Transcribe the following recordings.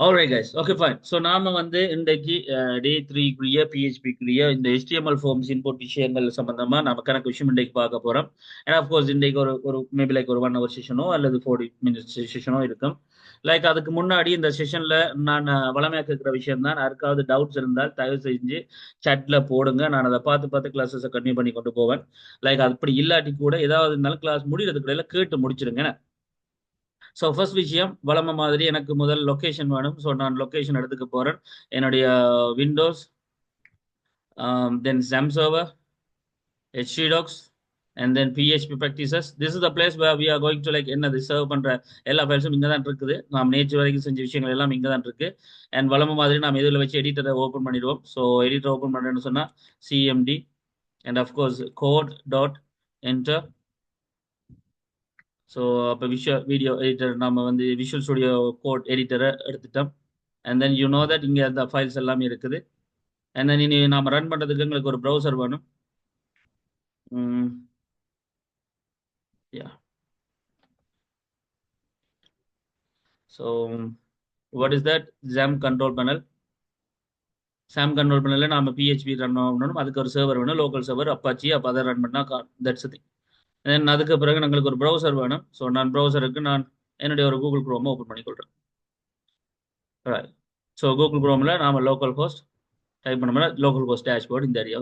Alright guys, okay fine. So நாம வந்து இன்றைக்கு டே 3 குரிய PHP குரிய இந்த HTML ஃபார்ம்ஸ் இன்புட் விஷயங்கள் சம்பந்தமா நாம கணக்கு விஷயம் இன்றைக்கு பார்க்க போறோம். And of course இன்றைக்கு ஒரு மேபி லைக் ஒரு 1 hour செஷனோ அல்லது 40 minutes செஷனோ இருக்கும். லைக் அதுக்கு முன்னாடி இந்த செஷன்ல நான் வளமையா கேட்கிற விஷயம் தான். யாருக்காவது டவுட்ஸ் இருந்தால் தயவு செஞ்சு chatல போடுங்க. நான் அதை பார்த்து பார்த்து கிளாஸஸை கண்டினியூ பண்ணி கொண்டு போவேன். லைக் அப்படி இல்லாட்டி கூட ஏதாவது இருந்தாலும் கிளாஸ் முடிகிறதுக்குள்ள கேட்டு முடிச்சிருங்க. ஸோ ஃபர்ஸ்ட் விஷயம் வளம மாதிரி எனக்கு முதல் லொக்கேஷன் வேணும். ஸோ நான் லொக்கேஷன் எடுத்துக்க போறேன். என்னுடைய Windows, then SAM server, HTDocs, and then PHP practices. This is the place where we are going to like என்னது சர்வ் பண்ற எல்லா ஃபைல்ஸும் இங்கே தான் இருக்குது. நாம் நேற்று வரைக்கும் செஞ்ச விஷயங்கள் எல்லாம் இங்கே தான் இருக்கு. அண்ட் வளம மாதிரி நாம் இதில் வச்சு எடிட்டரை ஓப்பன் பண்ணிடுவோம். ஸோ எடிட்டர் ஓப்பன் பண்ணுறேன்னு சொன்னா CMD and of course code dot enter. So அப்போ வீடியோ எடிட்டர் நம்ம வந்து விஷுவல் ஸ்டுடியோ கோட் எடிட்டரை எடுத்துட்டோம். And then you know that இங்கே அந்த ஃபைல்ஸ் எல்லாமே இருக்குது. அண்ட் தென் இனி நாம் ரன் பண்ணுறதுக்கு எங்களுக்கு ஒரு ப்ரௌசர் வேணும். Yeah so what is that jam control panel. Sam control பேனலில் நாம் PHP ரன் பண்ணணும். அதுக்கு ஒரு சர்வர் வேணும், லோக்கல் சர்வர் அப்பாச்சி. அப்போ அதை ரன் பண்ணால் தட்ஸ் திங். தென் அதுக்கு பிறகு எங்களுக்கு ஒரு ப்ரௌசர் வேணும். ஸோ நான் ப்ரௌசருக்கு நான் என்னுடைய ஒரு கூகுள் குரோமை ஓப்பன் பண்ணிக்கொள்கிறேன். ஸோ கூகுள் குரோமில் நாம் லோக்கல் ஹோஸ்ட் டைப் பண்ணோம்னா லோக்கல் ஹோஸ்ட் டேஷ்போர்ட் இந்த ஏரியா.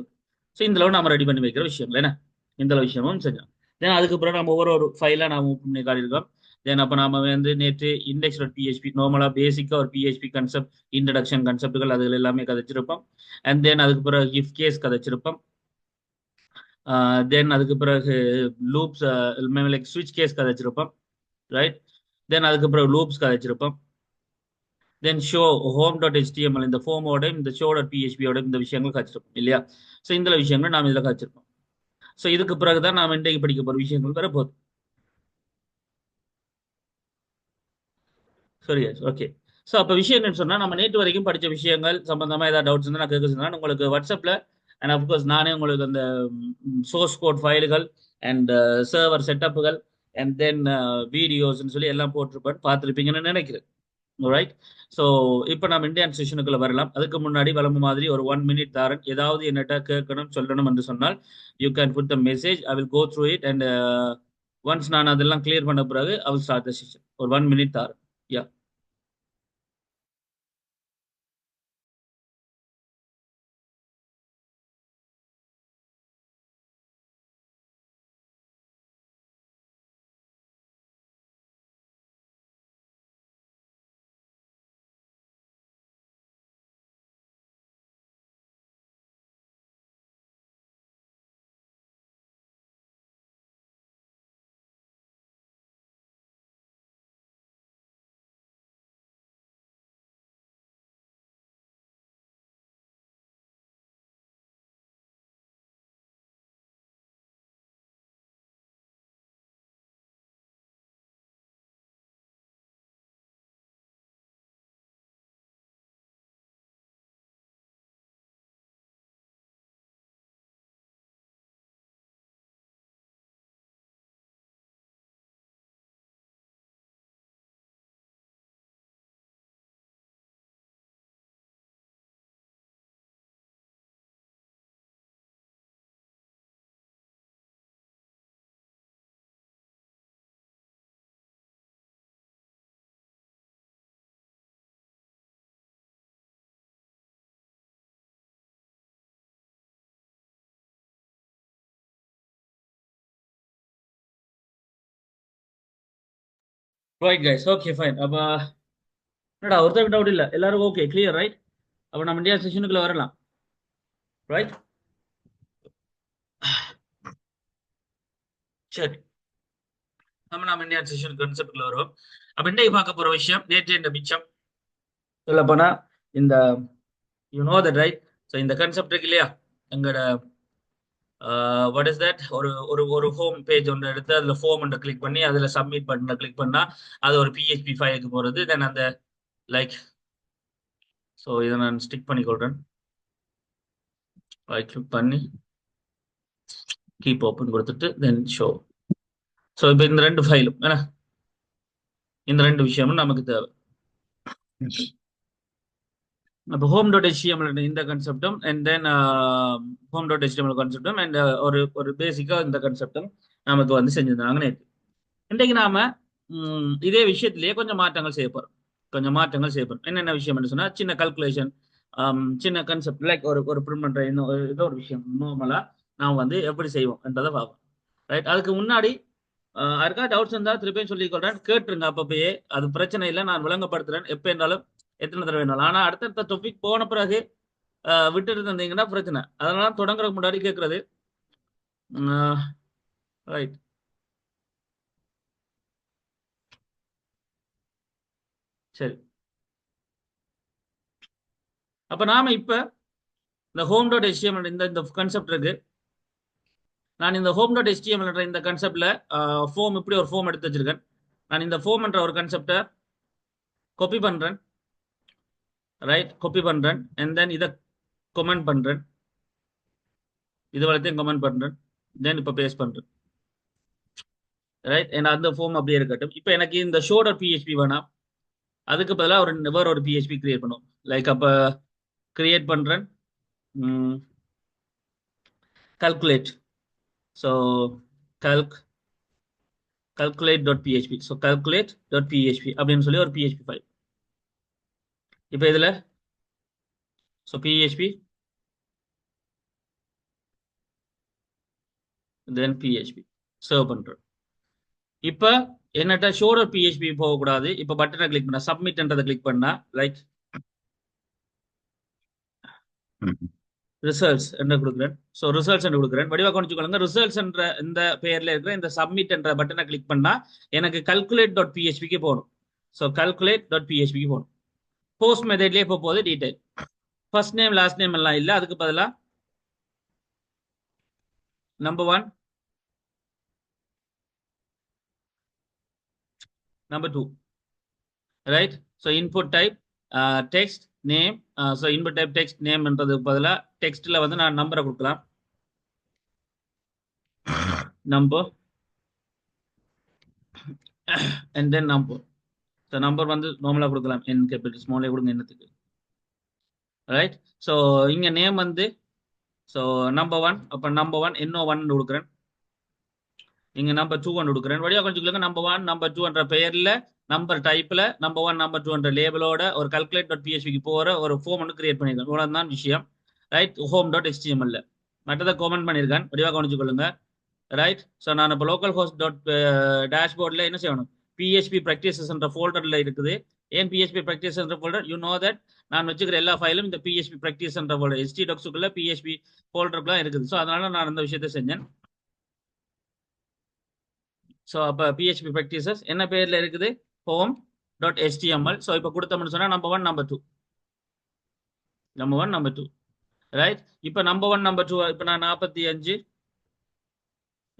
ஸோ இந்த அளவு நம்ம ரெடி பண்ணி வைக்கிற விஷயம் என்ன இந்த விஷயமும் செஞ்சோம். தென் அதுக்கப்புறம் நம்ம ஒவ்வொரு ஃபைலாக நாம் ஓப்பன் பண்ணி காட்டியிருக்கோம். தென் அப்போ நாம வந்து நேற்று index.php நார்மலாக பேசிக்காக ஒரு PHP கன்செப்ட் இன்ட்ரடக்ஷன் கன்செப்டுகள் அதுகள் எல்லாமே கதைச்சிருப்போம். அண்ட் தென் அதுக்கு பிறகு இஃப் கேஸ் கதைச்சிருப்போம். தென் அதுக்கு பிறகு லூப்ஸ் லைக் ஸ்விட்ச் கேஸ் கதைச்சிருப்போம். ரைட். தென் அதுக்கு பிறகு லூப்ஸ் கதைச்சிருப்போம். தென் ஷோ home.html இந்த ஃபோமோட இந்த show.php இந்த விஷயங்கள் கழிச்சிருப்போம் இல்லையா. ஸோ இந்த விஷயங்கள் நாம் இதில் கழிச்சிருப்போம். ஸோ இதுக்கு பிறகுதான் நாம் இன்றைக்கு படிக்க போகிற விஷயங்கள் வரப்போகுது. சரி ஓகே. ஸோ அப்போ விஷயம் என்னன்னு சொன்னால் நம்ம நேற்று வரைக்கும் படித்த விஷயங்கள் சம்பந்தமாக ஏதாவது டவுட்ஸ் இருந்தால் நான் கேட்க சொன்னால் உங்களுக்கு வாட்ஸ்அப்பில் அண்ட் அஃப்கோர்ஸ் நானே உங்களுக்கு அந்த சோர்ஸ் கோட் ஃபைல்கள் அண்ட் சர்வர் செட்டப்புகள் அண்ட் தென் வீடியோஸ்ன்னு சொல்லி எல்லாம் போட்டிருப்பேன், பார்த்துருப்பீங்கன்னு நினைக்கிறேன். ரைட். ஸோ இப்போ நம்ம இந்தியன் செஷனுக்குள்ள வரலாம். அதுக்கு முன்னாடி வளம மாதிரி ஒரு 1 minute தாரன். ஏதாவது என்னட்ட கேட்கணும் சொல்லணும் என்று சொன்னால் you can put the message. I will go through it and once நான் அதெல்லாம் கிளியர் பண்ண பிறகு I will start the session. ஒரு 1 minute தாரன். Yeah right guys, okay fine. அப்போ என்னடா ஒருத்தருக்கு டவுட் இல்லை, எல்லாரும் ஓகே கிளியர் ரைட். அப்போ நம்ம இந்தியா செஷனுக்குள்ள வரலாம். ரைட். சரி, நம்ம இந்தியா செஷன் கான்செப்ட்ல வரும். அப்போ இன்றைக்கு பார்க்க போற விஷயம் நேற்று இந்த மிச்சம் சொல்ல போனா இந்த you know that right. So இந்த கான்செப்ட் இருக்கு இல்லையா, எங்களோட வாட் இஸ் தட், ஒரு ஒரு ஒரு ஹோம் பேஜ் ஒன்று எடுத்து அதில் ஃபோம் ஒன்று கிளிக் பண்ணி அதில் சப்மிட் பட்டனை கிளிக் பண்ணா அது ஒரு PHP ஃபைலுக்கு போகிறது. தென் அந்த லைக் ஸோ இதை நான் ஸ்டிக் பண்ணி கொள்றேன். கிளிக் பண்ணி கீப் ஓப்பன் கொடுத்துட்டு தென் ஷோ. ஸோ இப்போ இந்த ரெண்டு ஃபைலும் ஏன்னா இந்த ரெண்டு விஷயமும் நமக்கு தேவை. அப்போ home.html இந்த கன்செப்டும் அண்ட் தென் home.html கன்செப்டும் அண்ட் ஒரு பேசிக்காக இந்த கன்செப்டும் நமக்கு வந்து செஞ்சிருந்தாங்க நேற்று. இன்றைக்கு நாம இதே விஷயத்திலேயே கொஞ்சம் மாற்றங்கள் செய்ய போறோம். என்னென்ன விஷயம் சொன்னா சின்ன கல்குலேஷன், சின்ன கன்செப்ட் லைக் ஒரு பிரிண்ட் பண்ற ஏதோ ஒரு விஷயம் நார்மலா நாம் வந்து எப்படி செய்வோம் என்றதை பார்ப்போம். ரைட், அதுக்கு முன்னாடி யாருக்கா டவுட்ஸ் இருந்தா திருப்பியும் சொல்லிக்கொள்றேன், கேட்டுருங்க அப்பப்பயே. அது பிரச்சனை இல்லை, நான் விளங்கப்படுத்துறேன் எப்ப இருந்தாலும், எத்தனை தடவை வேணாலும். ஆனா அடுத்தடுத்த டாபிக் போன பிறகு விட்டுட்டு இருந்தீங்கன்னா பிரச்சனை. அதனால தொடங்குறதுக்கு முன்னாடி கேட்கறது. ரைட், சரி. அப்ப நாம இப்ப இந்த home.html இந்த கான்செப்ட் இருக்கு. நான் இந்த home.html இந்த கான்செப்ட்ல ஃபார்ம் இப்படி ஒரு ஃபார்ம் எடுத்து வச்சிருக்கேன். நான் இந்த ஃபார்ம் என்ற ஒரு கான்செப்டை காப்பி பண்றேன். ரைட், காப்பி பண்றேன் அண்ட் தென் இதை கமெண்ட் பண்றேன். இது வரைக்கும் கமெண்ட் பண்றேன், தென் இப்ப பேஸ்ட் பண்றேன். ரைட், அந்த ஃபார்ம் அப்படியே இருக்கட்டும். இப்போ எனக்கு இந்த ஷோட பிஹெச்பி வேணாம், அதுக்கு பதிலாக வேற ஒரு பிஹெச்பி கிரியேட் பண்ணும். லைக் அப்ப கிரியேட் பண்றேன் calculate. So calculate.php. So calculate.php அப்படின்னு சொல்லி ஒரு பிஹெச்பி ஃபைல். இப்போ இதுல ஸோ பிஹெச்பி தென் பிஹெச்பி சர்வ் பண்றேன். இப்ப என்னட்ட ஷோட பிஹெச்பி போகக்கூடாது. இப்ப பட்டனை கிளிக் பண்ண சப்மிட்ன்றதை கிளிக் பண்ணா லைக் ரிசல்ட்ஸ் என்று கொடுக்குறேன். ஸோ ரிசல்ட்ஸ் என்று கொடுக்குறேன். வடிவாக கவனிச்சுக்கொள்ளுங்க, ரிசல்ட்ஸ் என்ற இந்த பெயர்ல இருக்கிற இந்த சப்மிட் என்ற பட்டனை கிளிக் பண்ணா எனக்கு calculate.phpக்கு போகணும். ஸோ calculate.phpக்கு போகணும். போஸ்ட் மெத்தட்லேயே இப்போ போகுது detail. First name last name எல்லாம் இல்லை, அதுக்கு பதிலாக number 1 number 2. Right, so input type text name. So input type text நேம்ன்றதுக்கு பதிலாக டெக்ஸ்ட்ல வந்து நான் நம்பரை கொடுக்கலாம். Number and then number. So number வந்து நார்மலாக கொடுக்கலாம், என் கேபிட்டல் ஸ்மாலே கொடுங்க என்னத்துக்கு. ரைட், ஸோ இங்க நேம் வந்து ஸோ நம்பர் 1. அப்போ நம்பர் 1 இன்னும் 1 கொடுக்குறேன். இங்க நம்பர் 2 கொடுக்குறேன். வழியாக கொஞ்சம் நம்பர் 1 நம்பர் 2 என்ற பெயர்ல நம்பர் டைப்ல நம்பர் 1 நம்பர் 2 என்ற லேபிளோட ஒரு calculate.phpக்கு போற ஒரு ஃபார்ம் ஒன்று கிரியேட் பண்ணியிருக்கேன். இவ்வளவு தான் விஷயம். ரைட், home.html மற்றதை கமெண்ட் பண்ணியிருக்கேன், வடிவாக கவனிச்சு கொள்ளுங்க. ரைட், ஸோ நான் இப்போ லோக்கல் ஹோஸ்ட் டேஷ்போர்டில் என்ன செய்யணும், பிஹெச்பி ப்ராக்டிசஸ் என்ற ஃபோல்டரில் இருக்குது. ஏன் பிஹெச்பி ப்ராக்டிஸ் என்ற ஃபோல்டர், யூ நோ தட் நான் வச்சுக்கிற எல்லா ஃபைலும் இந்த பிஹெச்பி ப்ராக்டிஸ் என்ற ஃபோல்டர் htdocs பிஹெச்பி ஃபோல்டருக்குலாம் இருக்குது. ஸோ அதனால நான் அந்த விஷயத்தை செஞ்சேன். ஸோ அப்போ பிஹெச்பி ப்ராக்டிசஸ் என்ன பேர்ல இருக்குது, home.html. ஸோ இப்போ கொடுத்தோம்னு சொன்னா number 1 number 2 number 1 number 2. Right, இப்போ நம்பர் 1 நம்பர் 2 இப்போ நான் 45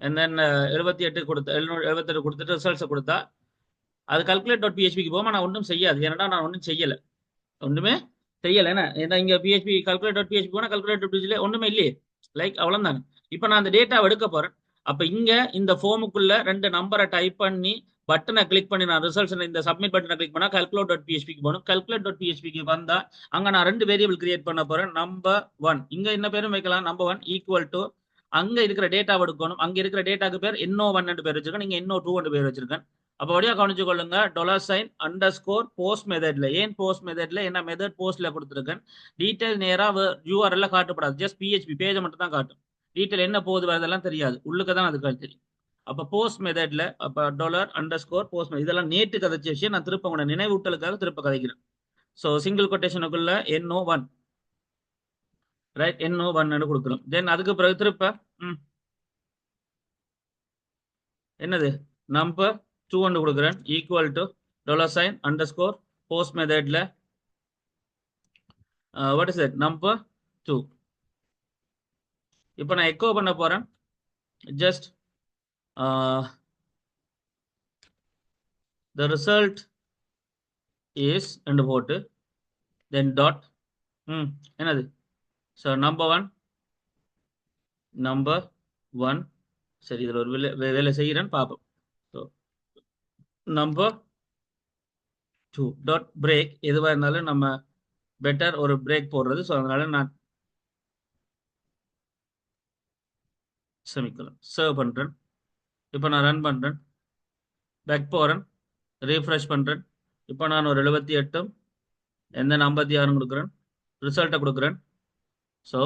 and then 78 கொடுத்து 78 கொடுத்துட்டு ரிசல்ட்ஸை கொடுத்தா அது calculate.phpக்கு போகாம நான் ஒன்றும் செய்யாது. ஏன்னா நான் ஒன்றும் செய்யலை, ஒன்றுமே செய்யலை. ஏன்னா இங்க பிஹெச்பி calculate.php போனா calculate.php ஒன்றுமே இல்லையே. லைக் அவ்வளோதாங்க. இப்போ நான் அந்த டேட்டாவை எடுக்க போறேன். அப்போ இங்க இந்த ஃபார்முக்குள்ள 2 நம்பரை டைப் பண்ணி பட்டனை கிளிக் பண்ணி நான் ரிசல்ட்ஸ் இந்த சப்மிட் பட்டனை கிளிக் பண்ணா calculate.phpக்கு போகணும். calculate.phpக்கு வந்தா அங்க நான் 2 வேரியபிள் கிரியேட் பண்ண போறேன். நம்பர் 1 இங்க என்ன பேரும் வைக்கலாம், நம்பர் 1 ஈக்குவல் டு அங்க இருக்கிற டேட்டாவை எடுக்கணும். அங்க இருக்கிற டேட்டாக்கு பேர் இன்னோ1 பேர் வச்சிருக்கேன், நீங்க இன்னோ2 பேர் வச்சிருக்கேன். அப்போ வழியாக கவனிச்சு கொள்ளுங்க, $_post மெத்தட்ல. ஏன் போஸ்ட் மெத்தட்ல, என்ன மெத்தட் போஸ்ட்ல கொடுத்துருக்கேன். டீடைல் நேரா URL காட்டப்படாது, ஜஸ்ட் பிஹெச்பி பேஜை மட்டும் தான் காட்டும். டீடைல் என்ன போகுது வரதெல்லாம் தெரியாது, உள்ளுக்கு தான் அதுக்கு தெரியும். அப்போ போஸ்ட் மெத்தட்ல அப்போ $_post இதெல்லாம் நேற்று கதைச்ச விஷயம். நான் திருப்ப உங்களோட நினைவூட்டலுக்காக திருப்ப கதைக்கிறேன். So single கொட்டேஷனுக்குள்ள NO1 right, NO1 கொடுக்குறோம். தென் அதுக்கு பிறகு திருப்ப என்னது நம்பர் 2 கொடுக்குறேன் ஈக்குவல் டு $_post மெத்தட்ல வாட் இஸ் தட் நம்பர் 2. இப்போ நான் எக்கோ பண்ண போறேன், just the result is and போட்டு then dot என்னது ஸோ நம்பர் 1 நம்பர் 1. சரி, இதில் ஒரு வேலை செய்கிறேன்னு பார்ப்போம். ஸோ நம்பர் 2 டாட் பிரேக் எதுவாக இருந்தாலும் நம்ம பெட்டர் ஒரு பிரேக் போடுறது. ஸோ அதனால நான் செமிக்கோலன் சர்வ் பண்றேன். இப்போ நான் ரன் பண்றேன், பேக் போறேன், ரீஃப்ரெஷ் பண்றேன். இப்போ நான் ஒரு 78 எந்த 56 கொடுக்குறேன், ரிசல்ட்டை கொடுக்குறேன். ஸோ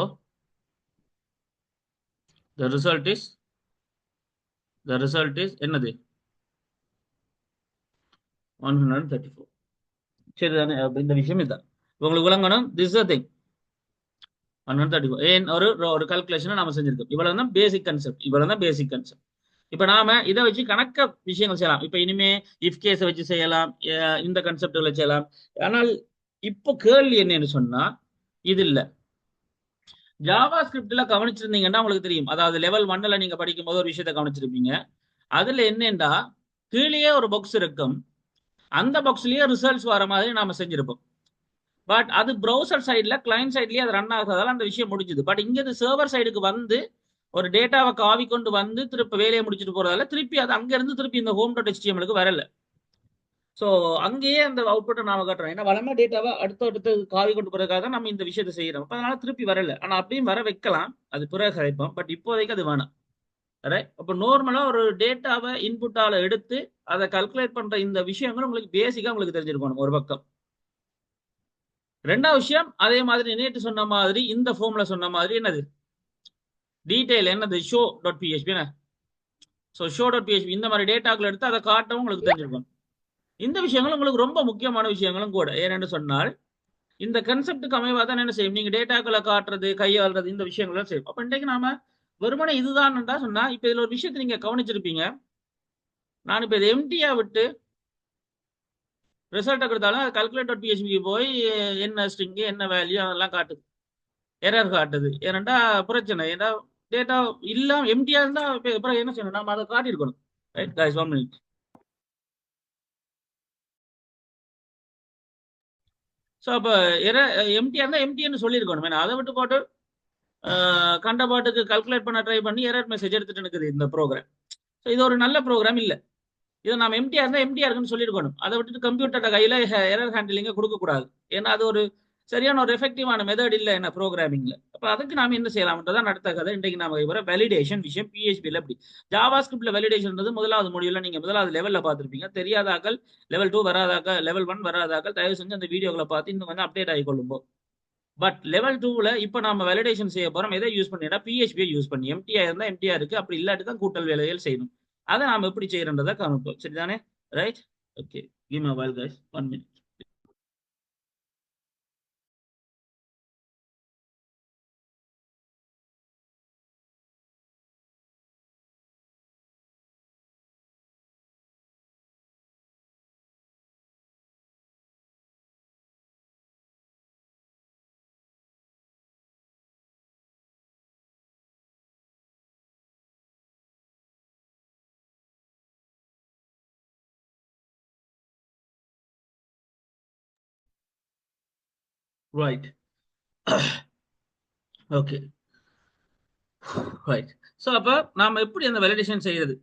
த ரிசல்ட் இஸ் என்னது 134. சரிதானே? இந்த விஷயம் இதுதான் உங்களுக்கு விளங்கணும். திஸ் திங் 134 ஏன் ஒரு கால்குலேஷனை நாம செஞ்சிருக்கோம். இவ்வளவு தான் பேசிக் கான்செப்ட், இவ்வளவு தான் பேசிக் கான்செப்ட். இப்ப நாம இதை வச்சு கணக்க விஷயங்கள் செய்யலாம். இப்ப இனிமே இஃப் கேஸை வச்சு செய்யலாம், இந்த கான்செப்டுகளை செய்யலாம். ஆனால் இப்போ கேள்வி என்னன்னு சொன்னா, இது இல்ல. ஜாவா ஸ்கிரிப்ட்ல கவனிச்சிருந்தீங்கன்னா உங்களுக்கு தெரியும். அதாவது லெவல் 1ல நீங்க படிக்கும் போது ஒரு விஷயத்த கவனிச்சிருப்பீங்க. அதுல என்னண்டா கீழே ஒரு பாக்ஸ் இருக்கும், அந்த பாக்ஸ்லயே ரிசல்ட்ஸ் வர மாதிரி நாம செஞ்சிருப்போம். பட் அது ப்ரௌசர் சைட்ல கிளைண்ட் சைட்லயே அது ரன் ஆகுறதால அந்த விஷயம் முடிஞ்சுது. பட் இங்க சர்வர் சைடுக்கு வந்து ஒரு டேட்டாவை காவி கொண்டு வந்து திருப்பி வேலையை முடிச்சுட்டு போறதால திருப்பி அது அங்க இருந்து திருப்பி இந்த ஹோம் டாட் HTML வரல. ஸோ அங்கேயே அந்த அவுட்புட்டை நாம காட்டுறோம். ஏன்னா வளமா டேட்டாவை அடுத்து காவி கொண்டு போறதுக்காக தான் நம்ம இந்த விஷயத்தை செய்யறோம். அப்ப அதனால திருப்பி வரல. ஆனா அப்படியும் வர வைக்கலாம், அது பிறகு கிடைப்போம். பட் இப்போதைக்கு அது வேணாம். ரைட்? அப்போ நார்மலா ஒரு டேட்டாவை இன்புட்டால எடுத்து அதை கால்குலேட் பண்ற இந்த விஷயங்கள் உங்களுக்கு பேசிக்கா உங்களுக்கு தெரிஞ்சிருக்கணும் ஒரு பக்கம். ரெண்டாவது விஷயம், அதே மாதிரி நேற்று சொன்ன மாதிரி இந்த ஃபார்ம்ல சொன்ன மாதிரி என்னது டீடைல் என்னது show dot PHP. So show dot PHP இந்த மாதிரி டேட்டாக்கள் எடுத்து அதை காட்டவும் உங்களுக்கு தெரிஞ்சிருக்கும். இந்த விஷயங்கள் உங்களுக்கு ரொம்ப முக்கியமான விஷயங்களும் கூட. ஏன்னு சொன்னால் இந்த கன்செப்டுக்கு அமைவா தான் என்ன செய்யும், நீங்க டேட்டாக்களை காட்டுறது கையாளுறது இந்த விஷயங்களும் செய்யும். அப்ப இன்றைக்கு நாம வெறுமனே இதுதான் சொன்னா, இப்ப இதுல ஒரு விஷயத்தை நீங்க கவனிச்சிருப்பீங்க. நான் இப்ப இது எம்டியா விட்டு ரிசல்ட்டை கொடுத்தாலும் அது கால்குலேட் டாட் பிஹெச்பிக்கு போய் என்ன ஸ்ட்ரிங் என்ன வேல்யூ அதெல்லாம் காட்டுது, எரர் காட்டுது. ஏன்னா பிரச்சனை, ஏன்னா டேட்டா இல்லாம எம்டியா இருந்தா அப்புறம் என்ன செய்யணும், நாம அதை காட்டியிருக்கணும். Right guys 1 minute. ஸோ அப்போ எம்டியா இருந்தா எம்டின்னு சொல்லியிருக்கணும். ஏன்னா அதை விட்டு போட்டு கண்ட பாட்டுக்கு கால்குலேட் பண்ண ட்ரை பண்ணி எரர் மெசேஜ் எடுத்துட்டு இருக்குது இந்த ப்ரோக்ராம். ஸோ இது ஒரு நல்ல ப்ரோக்ராம் இல்லை. இதை நம்ம எம்டிஆர் இருந்தால் எம்டிஆர் இருக்குன்னு சொல்லியிருக்கணும். அதை விட்டுட்டு கம்ப்யூட்டர் கையில் எரர் ஹேண்டிலிங்கை கொடுக்கக்கூடாது. ஏன்னா அது ஒரு சரியான ஒரு எஃபெக்டிவான மெத்தட் இல்லை என்ன ப்ரோக்ராமிங்ல. அப்போ அதுக்கு நாம என்ன செய்யலாம்ன்றதான் அடுத்த கதை. இன்றைக்கு நாம வர வேலிடேஷன் விஷயம் பிஹெச்பியில் எப்படி ஜாவா ஸ்கிரிப்ட்ல வேலிடேஷன்றது முதலாவது மொழியில் நீங்க முதலாவது லெவலில் பார்த்துருப்பீங்க. தெரியாதாக்கள் லெவல் 2 வராதாக்கள், லெவல் 1 வராதாக்கள் தயவு செஞ்சு அந்த வீடியோக்களை பார்த்து இன்னும் வந்து அப்டேட் ஆகிக்கொள்ளும். பட் லெவல் 2ல இப்போ நம்ம வேலிடேஷன் செய்ய போறோம். எதை யூஸ் பண்ணிடா பிஹெச்பியை யூஸ் பண்ணி. எம்டிஆர் இருந்தால் எம்டிஆர் இருக்கு, அப்படி இல்லாட்டி தான் கூட்டல் வேலைகள் செய்யணும். அதை நாம எப்படி செய்யறதை காமிப்போம். சரிதானே? Right? Okay, give me a while guys, 1 minute. Right. Okay, right. So அப்போ நாம எப்படி அந்த வேலிடேஷன் செய்யறது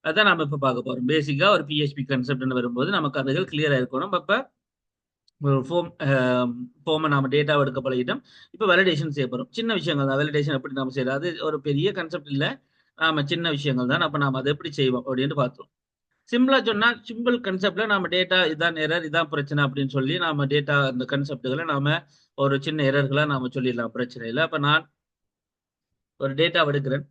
அதான் நாம இப்ப பார்க்க போறோம். பேசிக்கா ஒரு பிஹெச்பி கான்செப்ட்னு வரும்போது நமக்கு அதுகள் கிளியரா இருக்கணும். அப்ப ஒரு ஃபோமை நாம டேட்டாவை எடுக்க பழகிட்டோம். இப்போ வேலிடேஷன் செய்ய போறோம். சின்ன விஷயங்கள் தான் வேலிடேஷன் எப்படி நாம செய்யறது, அது ஒரு பெரிய கான்செப்ட் இல்லை. நாம சின்ன விஷயங்கள் தான். அப்ப நாம அதை எப்படி செய்வோம் அப்படின்னு பார்த்தோம். சிம்பிளா சொன்னா சிம்பிள் கான்செப்ட்ல நாம டேட்டா இதான் எரர் இதான் பிரச்சனை அப்படின்னு சொல்லி நாம டேட்டா அந்த கான்செப்டுகளை நாம ஒரு சின்ன எரர்களா நாம சொல்லிடலாம், பிரச்சனை இல்லை. அப்ப நான் ஒரு டேட்டா எடுக்கிறேன்.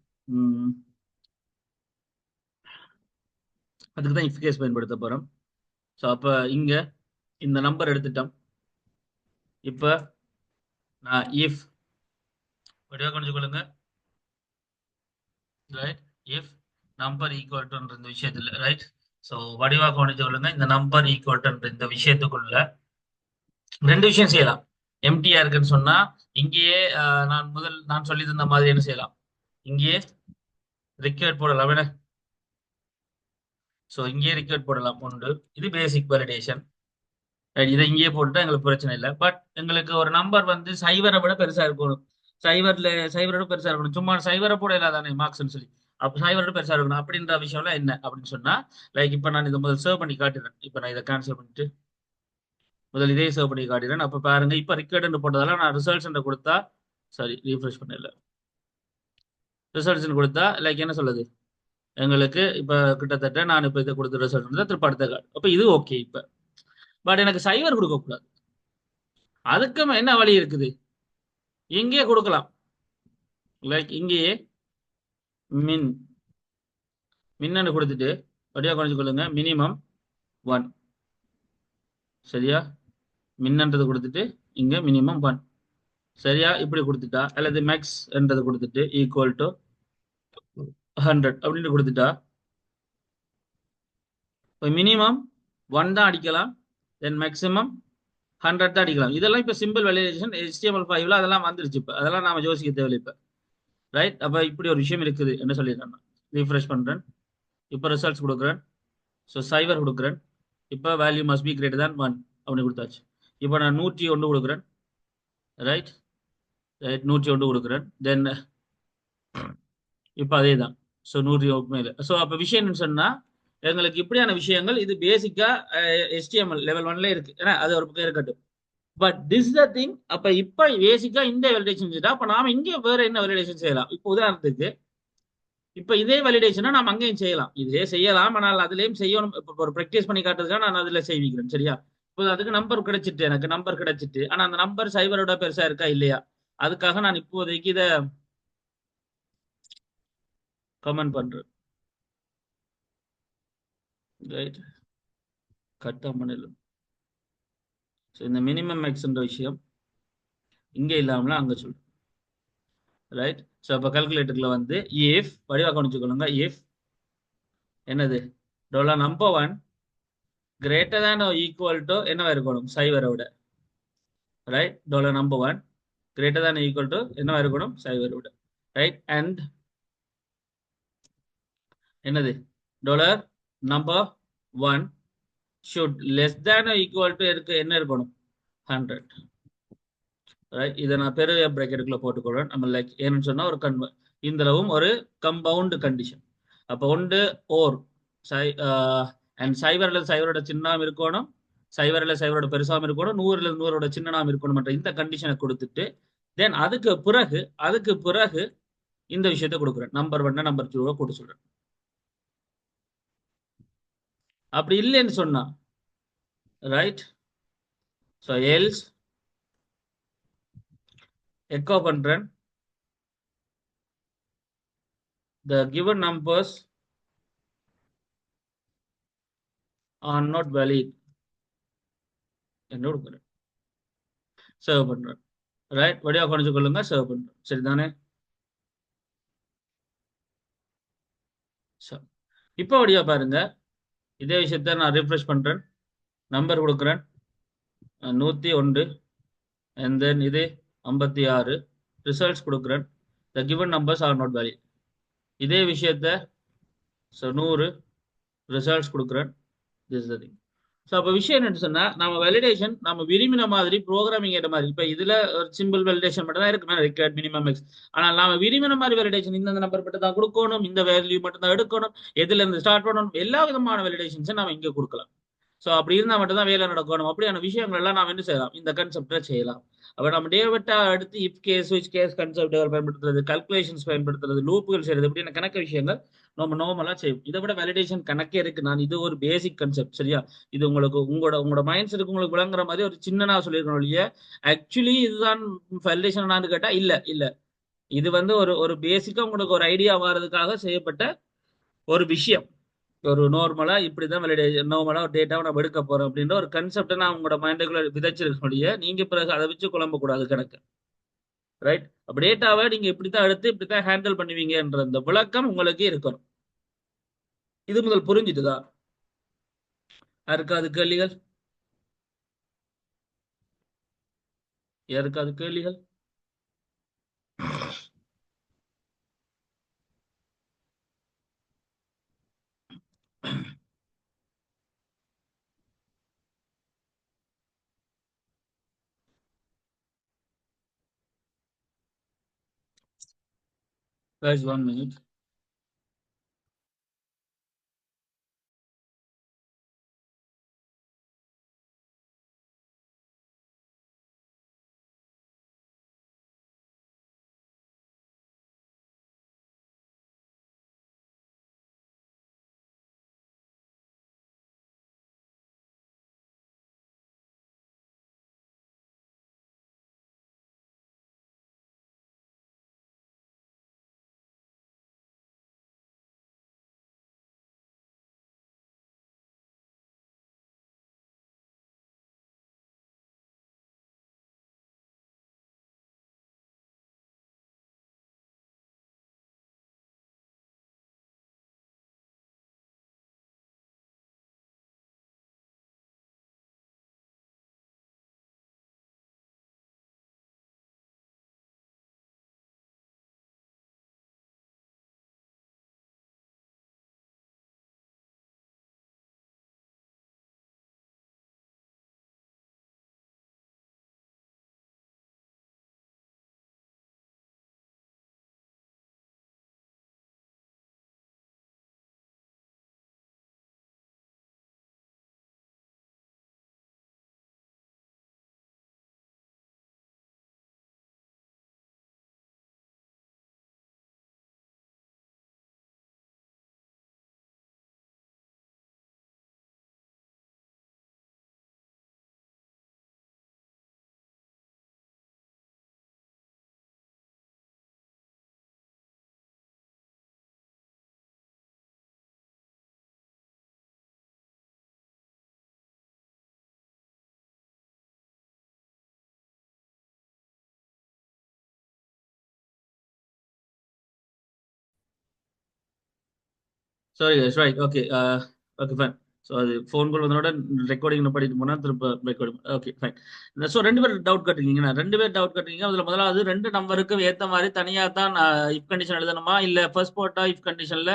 அதுக்கு தான் இஃப் கேஸ் பயன்படுத்த போறோம். ஸோ அப்ப இங்க இந்த நம்பர் எடுத்துட்டோம். இப்ப நான் இஃப் வடிவா கொஞ்சம் கொள்ளுங்க. Right? If number equal to இந்த விஷயத்துல ரைட். ஸோ வடிவா கவனிச்சு கொள்ளுங்க. இந்த நம்பர் ஈக்குவல் டு இந்த விஷயத்துக்குள்ள ரெண்டு விஷயம் செய்யலாம். எம்டிஆர் இருக்குன்னு சொன்னா இங்கேயே நான் சொல்லி தந்த மாதிரி என்ன செய்யலாம், இங்கேயே ரிக்வெர்ட் போடலாம். என்ன? ஸோ இங்கேயே ரிக்வெர்ட் போடலாம் ஒன்று. இது பேசிக் வேலிடேஷன். இதை இங்கேயே போட்டுட்டா எங்களுக்கு பிரச்சனை இல்லை. பட் எங்களுக்கு ஒரு நம்பர் வந்து சைவரை விட பெருசா இருக்கணும். சைவரோட பெருசா இருக்கணும். சும்மா சைவரை போட இல்லாதானே மார்க்ஸ்ன்னு சொல்லி. அப்போ சைவரோட பெருசா இருக்கணும் அப்படின்ற விஷயம்லாம் என்ன அப்படின்னு சொன்னா, லைக் இப்போ நான் இதை முதல் சேவ் பண்ணி காட்டுறேன். இப்போ நான் இதை கேன்சல் பண்ணிட்டு முதல் இதே சேவ் பண்ணி காட்டிடுறேன். அப்போ பாருங்க, இப்போ ரிக்கார்டுன்னு போட்டதால நான் ரிசல்ட்ஸ் கொடுத்தா, சாரி ரீஃப்ரெஷ் பண்ணல, ரிசல்ட்ஸ் கொடுத்தா லைக் என்ன சொல்லுது எங்களுக்கு இப்போ கிட்டத்தட்ட நான் இப்போ இதை கொடுத்த ரிசல்ட் கொடுத்தா திருப்ப அடுத்த கார்டு. அப்போ இது ஓகே இப்போ. பட் எனக்கு சைவர் கொடுக்கக்கூடாது. அதுக்கும் என்ன வழி இருக்குது? இங்கேயே கொடுக்கலாம். லைக் இங்கேயே மின் மின்னு கொடுத்துட்டு வடிவா குறைஞ்சு கொள்ளுங்க, மினிமம் 1. சரியா? மின்னன்றது கொடுத்துட்டு இங்க மினிமம் 1. சரியா? இப்படி கொடுத்துட்டா, அல்லது மேக்ஸ் என்றது கொடுத்துட்டு ஈக்குவல் டு 100 அப்படின்னு கொடுத்துட்டா, இப்போ மினிமம் 1 தான் அடிக்கலாம், தென் மேக்ஸிமம் 100 தான் அடிக்கலாம். இதெல்லாம் இப்போ சிம்பிள் வேலிடேஷன் HTML5ல அதெல்லாம் வந்துருச்சு. இப்போ அதெல்லாம் நாம யோசிக்க தேவையில்லை இப்போ. ரைட்? அப்போ இப்படி ஒரு விஷயம் இருக்குது என்ன சொல்லிடுறேன். ரீஃப்ரெஷ் பண்றேன், இப்போ ரிசல்ட்ஸ் கொடுக்குறேன், ஸோ சைவர் கொடுக்குறேன். இப்போ value must be greater than 1 அப்படின்னு கொடுத்தாச்சு. இப்போ நான் 101 கொடுக்குறேன். ரைட்? ரைட், 101 கொடுக்குறேன். தென் இப்போ அதே தான். ஸோ 101 மேலே. ஸோ அப்போ விஷயம் என்னன்னு சொன்னா, எங்களுக்கு இப்படியான விஷயங்கள் இது பேசிக்கா HTML லெவல் 1ல இருக்கு. ஏன்னா அது ஒரு பக்கம் இருக்கட்டும். But this the thing. அப்ப இப்ப பேசிக்கா இந்த வேலிடேஷன் செய்யலாம். அப்ப நாம இங்க வேற என்ன வேலிடேஷன் செய்யலாம்? இப்போ உதாரணத்துக்கு இப்ப இதே வேலிடேஷனை நாம அங்கேயும் செய்யலாம். இதே செய்யலாம், ஆனால் அதுலயும் செய்யணும். இப்போ ஒரு ப்ராக்டிஸ் பண்ணி காட்டுறதுக்காக நான் அதுல செய்விக்கிறேன். சரியா? இப்போ அதுக்கு நம்பர் கிடைச்சிட்டு, எனக்கு நம்பர் கிடைச்சிட்டு, ஆனா அந்த நம்பர் சைபரோட பெருசா இருக்கா இல்லையா, அதுக்காக நான் இப்போதைக்கு இதை கமெண்ட் பண்றேன். ரைட், கட்டம் பண்ணல. இந்த மினிமம் மேக்ஸ்ன்ற விஷயம் இங்க இல்லாமல அங்க சொல்லு. ரைட்? ஸோ அப்போ கால்குலேட்டர்ல வந்து இஃப் வடிவா கவனிச்சுக்கொள்ளுங்க. இஃப் என்னது $1 greater than or equal to என்னவா இருக்கணும்? சைவரோட. Right? $1 greater than or equal to என்னவா இருக்கணும்? சைவரோட. ரைட்? அண்ட் என்னது $1 should less than or equal to என்ன இருக்கணும்? 100. ரைட்? இதை நான் பெரிய பிராக்கெட்டுக்குள்ள போட்டுக்கொள்றேன். நம்ம லைக் ஏன்னு சொன்னா ஒரு இந்தளவும் ஒரு கம்பவுண்ட் கண்டிஷன். அப்போ ஒன்று ஓர் அண்ட் சைவர் அல்லது சைவரோட சின்னம் இருக்கணும், சைவர் அல்லது சைவரோட பெருசாம இருக்கணும், 100 அல்லது 100ஓட சின்னனாம் இருக்கணும் என்ற இந்த கண்டிஷனை கொடுத்துட்டு தென் அதுக்கு பிறகு இந்த விஷயத்தை கொடுக்குறேன். நம்பர் 1 நம்பர் 2 கொடுத்து சொல்றேன். அப்படி இல்லைன்னு சொன்னா ரைட், ஸோ எல்ஸ் எக்கோ பண்றேன், the given numbers are not valid என்று கொடுக்குறேன். சர்வ் பண்றேன். ரைட்? வடிவா குறைஞ்சு கொள்ளுங்க, சர்வ் பண்றேன். சரிதானே? இப்போ வடிவா பாருங்க, இதே விஷயத்த நான் ரிஃப்ரெஷ் பண்றேன், நம்பர் கொடுக்குறேன் 101 அண்ட் தென் இது 56 ரிசல்ட்ஸ் கொடுக்குறேன். The given numbers are not valid. இதே விஷயத்த 100 ரிசல்ட்ஸ் கொடுக்குறேன். This the thing. ஸோ அப்போ விஷயம் என்னன்னு சொன்னா, நம்ம வேலிடேஷன் நம்ம விரும்பின மாதிரி ப்ரோக்ராமிங் ஏற்ற மாதிரி இப்போ இதுல ஒரு சிம்பிள் வேலிடேஷன் மட்டும் தான் இருக்கு, ரிக்வயர்ட் மினிமம் எக்ஸ். ஆனால் நாம விரும்பின மாதிரி வேலிடேஷன் இந்த நம்பர் மட்டும் தான் கொடுக்கணும், இந்த வேல்யூ மட்டும் தான் எடுக்கணும், எதுல இருந்து ஸ்டார்ட் பண்ணணும், எல்லா விதமான வேலிடேஷன்ஸை நம்ம இங்க கொடுக்கலாம். ஸோ அப்படி இருந்தால் மட்டும்தான் வேலை நடக்கணும். அப்படியான விஷயங்கள் எல்லாம் நாம் என்ன செய்யலாம்? இந்த கன்செப்டை செய்யலாம். அப்போ நம்ம டேவிட்டா அடுத்து இஃப் கேஸ், ஸ்விட்ச் கேஸ் கன்செப்ட் பயன்படுத்துறது, கல்குலேஷன்ஸ் பயன்படுத்துறது, லூப்புகள் செய்யறது, இப்படியான கணக்கு விஷயங்கள் நம்ம நார்மலா செய்யும். இதை விட வேலிடேஷன் கணக்கே இருக்கு. நான் இது ஒரு பேசிக் கன்செப்ட். சரியா? இது உங்களுக்கு உங்களோட மைண்ட் செட்டுக்கு உங்களுக்கு விளங்குற மாதிரி ஒரு சின்னனா சொல்லியிருக்கணும் இல்லையா? ஆக்சுவலி இதுதான் வேலிடேஷன் கேட்டா இல்ல. இது வந்து ஒரு பேசிக்கா உங்களுக்கு ஒரு ஐடியா வர்றதுக்காக செய்யப்பட்ட ஒரு விஷயம். ஒரு நார்மலா இப்படிதான் நார்மலா ஒரு டேட்டாவை நம்ம எடுக்க போறோம் அப்படின்ற ஒரு கன்செப்டை நான் உங்களோட மைண்டுக்குள்ள விதைச்சிருக்கக்கூடிய, நீங்க பிறகு அதை வச்சு குழம்ப கூடாது கணக்கு. ரைட்? அப்ப டேட்டாவை நீங்க இப்படித்தான் எடுத்து இப்படித்தான் ஹேண்டில் பண்ணுவீங்கன்ற அந்த விளக்கம் உங்களுக்கு இருக்கணும். இது முதல் புரிஞ்சுட்டுதான் யாருக்காது கேள்விகள்? யாருக்காது கேள்விகள்? Guys, 1 minute. Sorry right okay okay fine. So அது ஃபோன் கால் வந்தோட ரெக்கார்டிங் பண்ணிட்டு போனால் திரும்ப ரெக்கார்டிங் ஓகே ஃபைன். ஸோ ரெண்டு பேர் டவுட் கட்டுறீங்க, ரெண்டு பேர் டவுட் கட்டுறீங்க. அதில் முதலாவது ரெண்டு நம்பருக்கு ஏற்ற மாதிரி தனியாக தான் இஃப் கண்டிஷன் எழுதணுமா, இல்லை ஃபர்ஸ்ட் போட்டா இஃப் கண்டிஷனில்